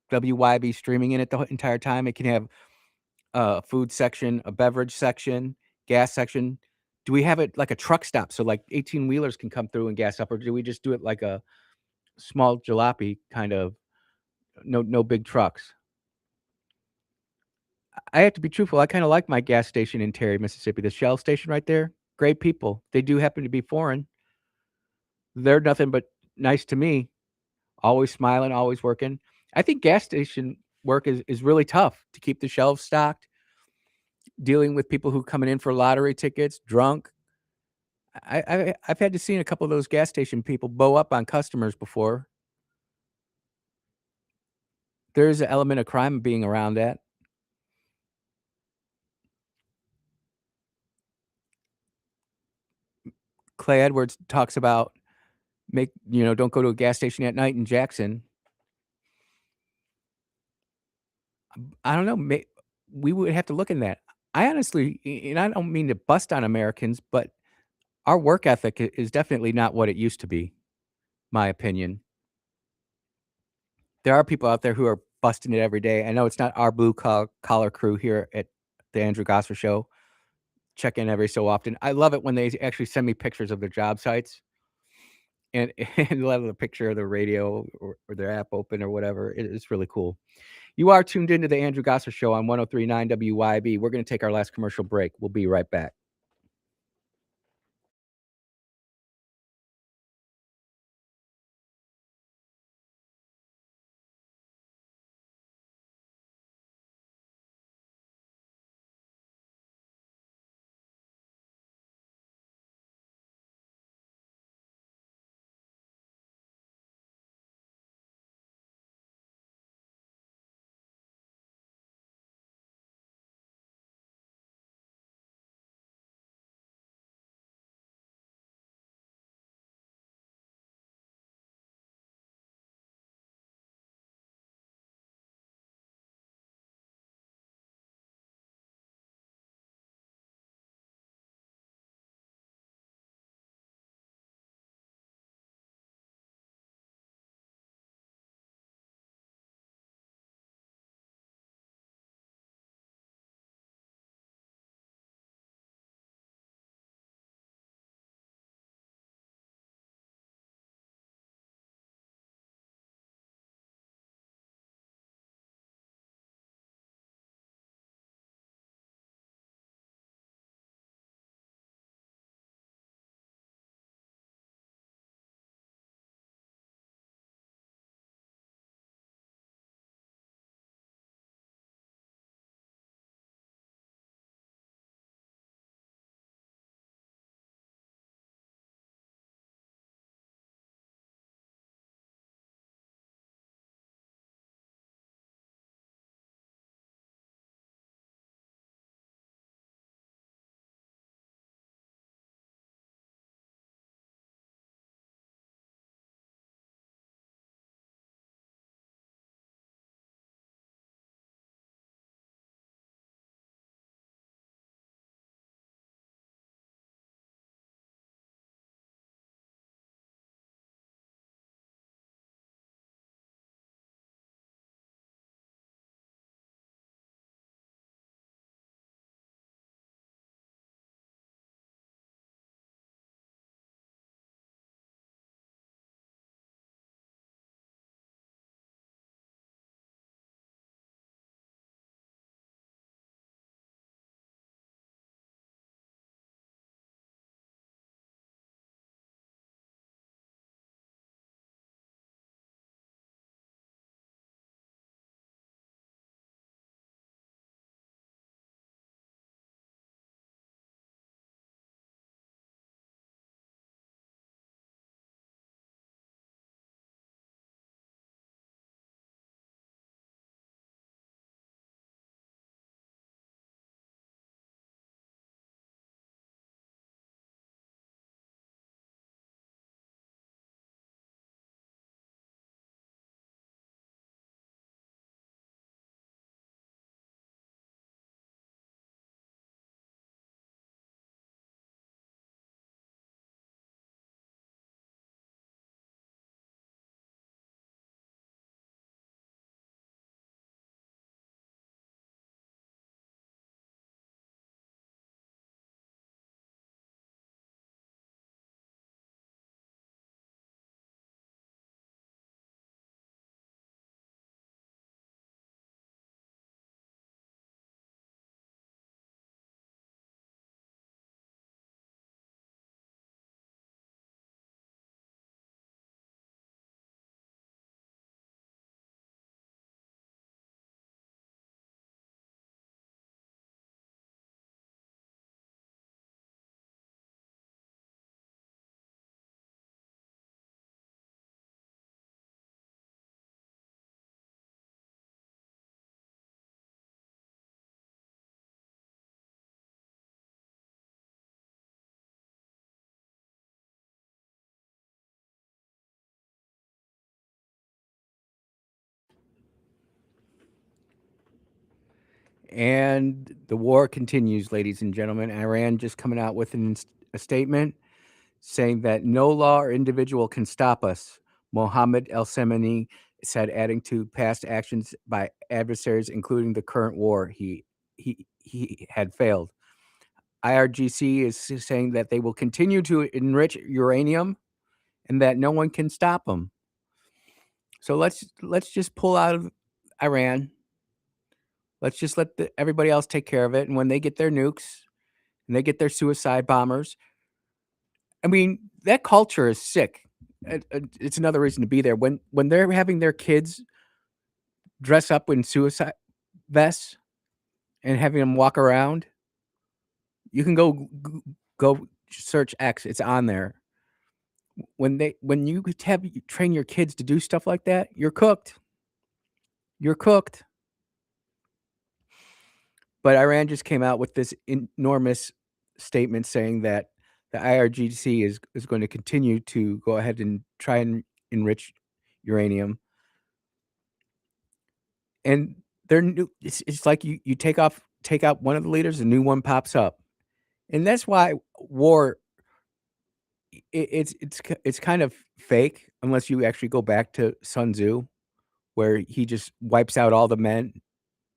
WYAB streaming in it the entire time. It can have a food section, a beverage section, gas section. Do we have it like a truck stop so like 18-wheelers can come through and gas up, or do we just do it like a small jalopy kind of no big trucks? I have to be truthful. I kind of like my gas station in Terry, Mississippi. The Shell station right there. Great people. They do happen to be foreign. They're nothing but nice to me. Always smiling, always working. I think gas station work is really tough to keep the shelves stocked. Dealing with people who coming in for lottery tickets, drunk. I've had to see a couple of those gas station people bow up on customers before. There's an element of crime being around that. Clay Edwards talks about don't go to a gas station at night in Jackson. I don't know. We would have to look in that. I honestly, and I don't mean to bust on Americans, but our work ethic is definitely not what it used to be. My opinion. There are people out there who are busting it every day. I know it's not our blue collar crew here at the Andrew Gosser Show. Check in every so often. I love it when they actually send me pictures of their job sites and they'll have a picture of the radio or their app open or whatever. It's really cool. You are tuned into the Andrew Gosser Show on 103.9 WYAB. We're going to take our last commercial break. We'll be right back. And the war continues, ladies and gentlemen. Iran just coming out with a statement saying that no law or individual can stop us. Mohammed El-Semeni said, adding to past actions by adversaries, including the current war, he had failed. IRGC is saying that they will continue to enrich uranium and that no one can stop them. So let's just pull out of Iran. Let's just let everybody else take care of it. And when they get their nukes and they get their suicide bombers, I mean, that culture is sick. It's another reason to be there. When they're having their kids dress up in suicide vests and having them walk around, you can go search X. It's on there. When you train your kids to do stuff like that, you're cooked. You're cooked. But Iran just came out with this enormous statement saying that the IRGC is going to continue to go ahead and try and enrich uranium. And it's like you take out one of the leaders, a new one pops up. And that's why war it's kind of fake unless you actually go back to Sun Tzu, where he just wipes out all the men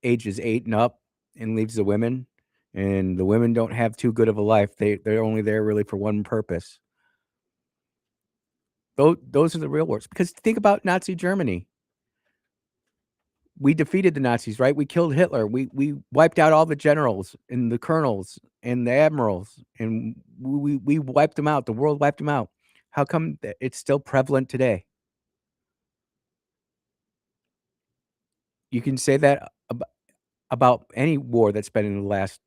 ages 8 and up and leaves the women, and the women don't have too good of a life. They're only there really for one purpose. Those are the real wars. Because think about Nazi Germany. We defeated the Nazis, right? We killed Hitler. We wiped out all the generals and the colonels and the admirals, and we wiped them out. The world wiped them out. How come it's still prevalent today? You can say that about any war that's been in the last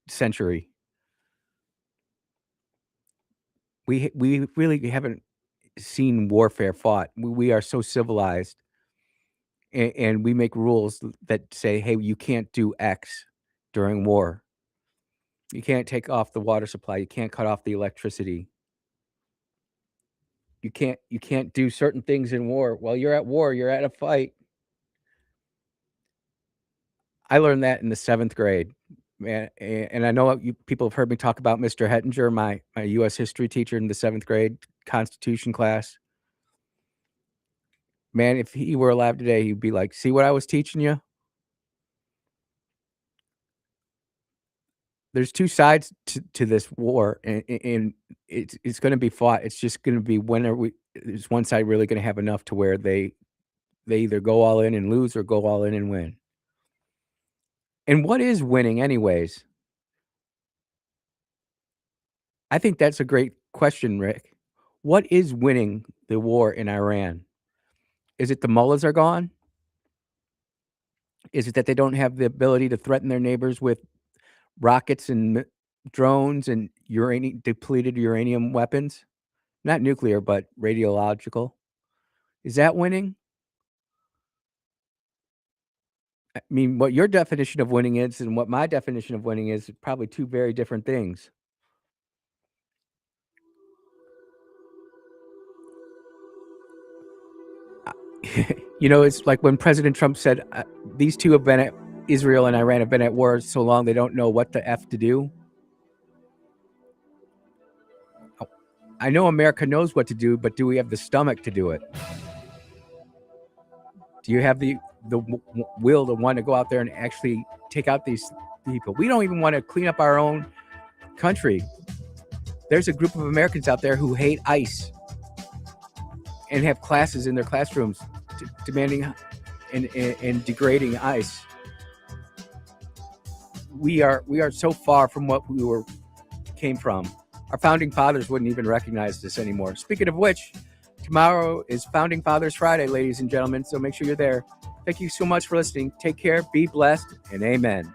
century. We really haven't seen warfare fought. We are so civilized, and we make rules that say, "Hey, you can't do X during war. You can't take off the water supply. You can't cut off the electricity. You can't do certain things in war." Well, you're at war. You're at a fight. I learned that in the 7th grade, man, and I know people have heard me talk about Mr. Hettinger, my U.S. history teacher in the 7th grade Constitution class. Man, if he were alive today, he'd be like, "See what I was teaching you?" There's 2 sides to this war, and it's gonna be fought. It's just gonna be is one side really gonna have enough to where they either go all in and lose or go all in and win. And what is winning anyways? I think that's a great question, Rick. What is winning the war in Iran? Is it the mullahs are gone? Is it that they don't have the ability to threaten their neighbors with rockets and drones and depleted uranium weapons? Not nuclear, but radiological. Is that winning? I mean, what your definition of winning is and what my definition of winning is probably 2 very different things. It's like when President Trump said, these 2 have been at Israel and Iran have been at war so long they don't know what the F to do. I know America knows what to do, but do we have the stomach to do it? Do you have the will to want to go out there and actually take out these people? We don't even want to clean up our own country. There's a group of Americans out there who hate ICE and have classes in their classrooms demanding and degrading ICE. We are so far from what we came from. Our founding fathers wouldn't even recognize this anymore. Speaking of which, tomorrow is Founding Fathers Friday, ladies and gentlemen, so make sure you're there. Thank you so much for listening. Take care, be blessed, and amen.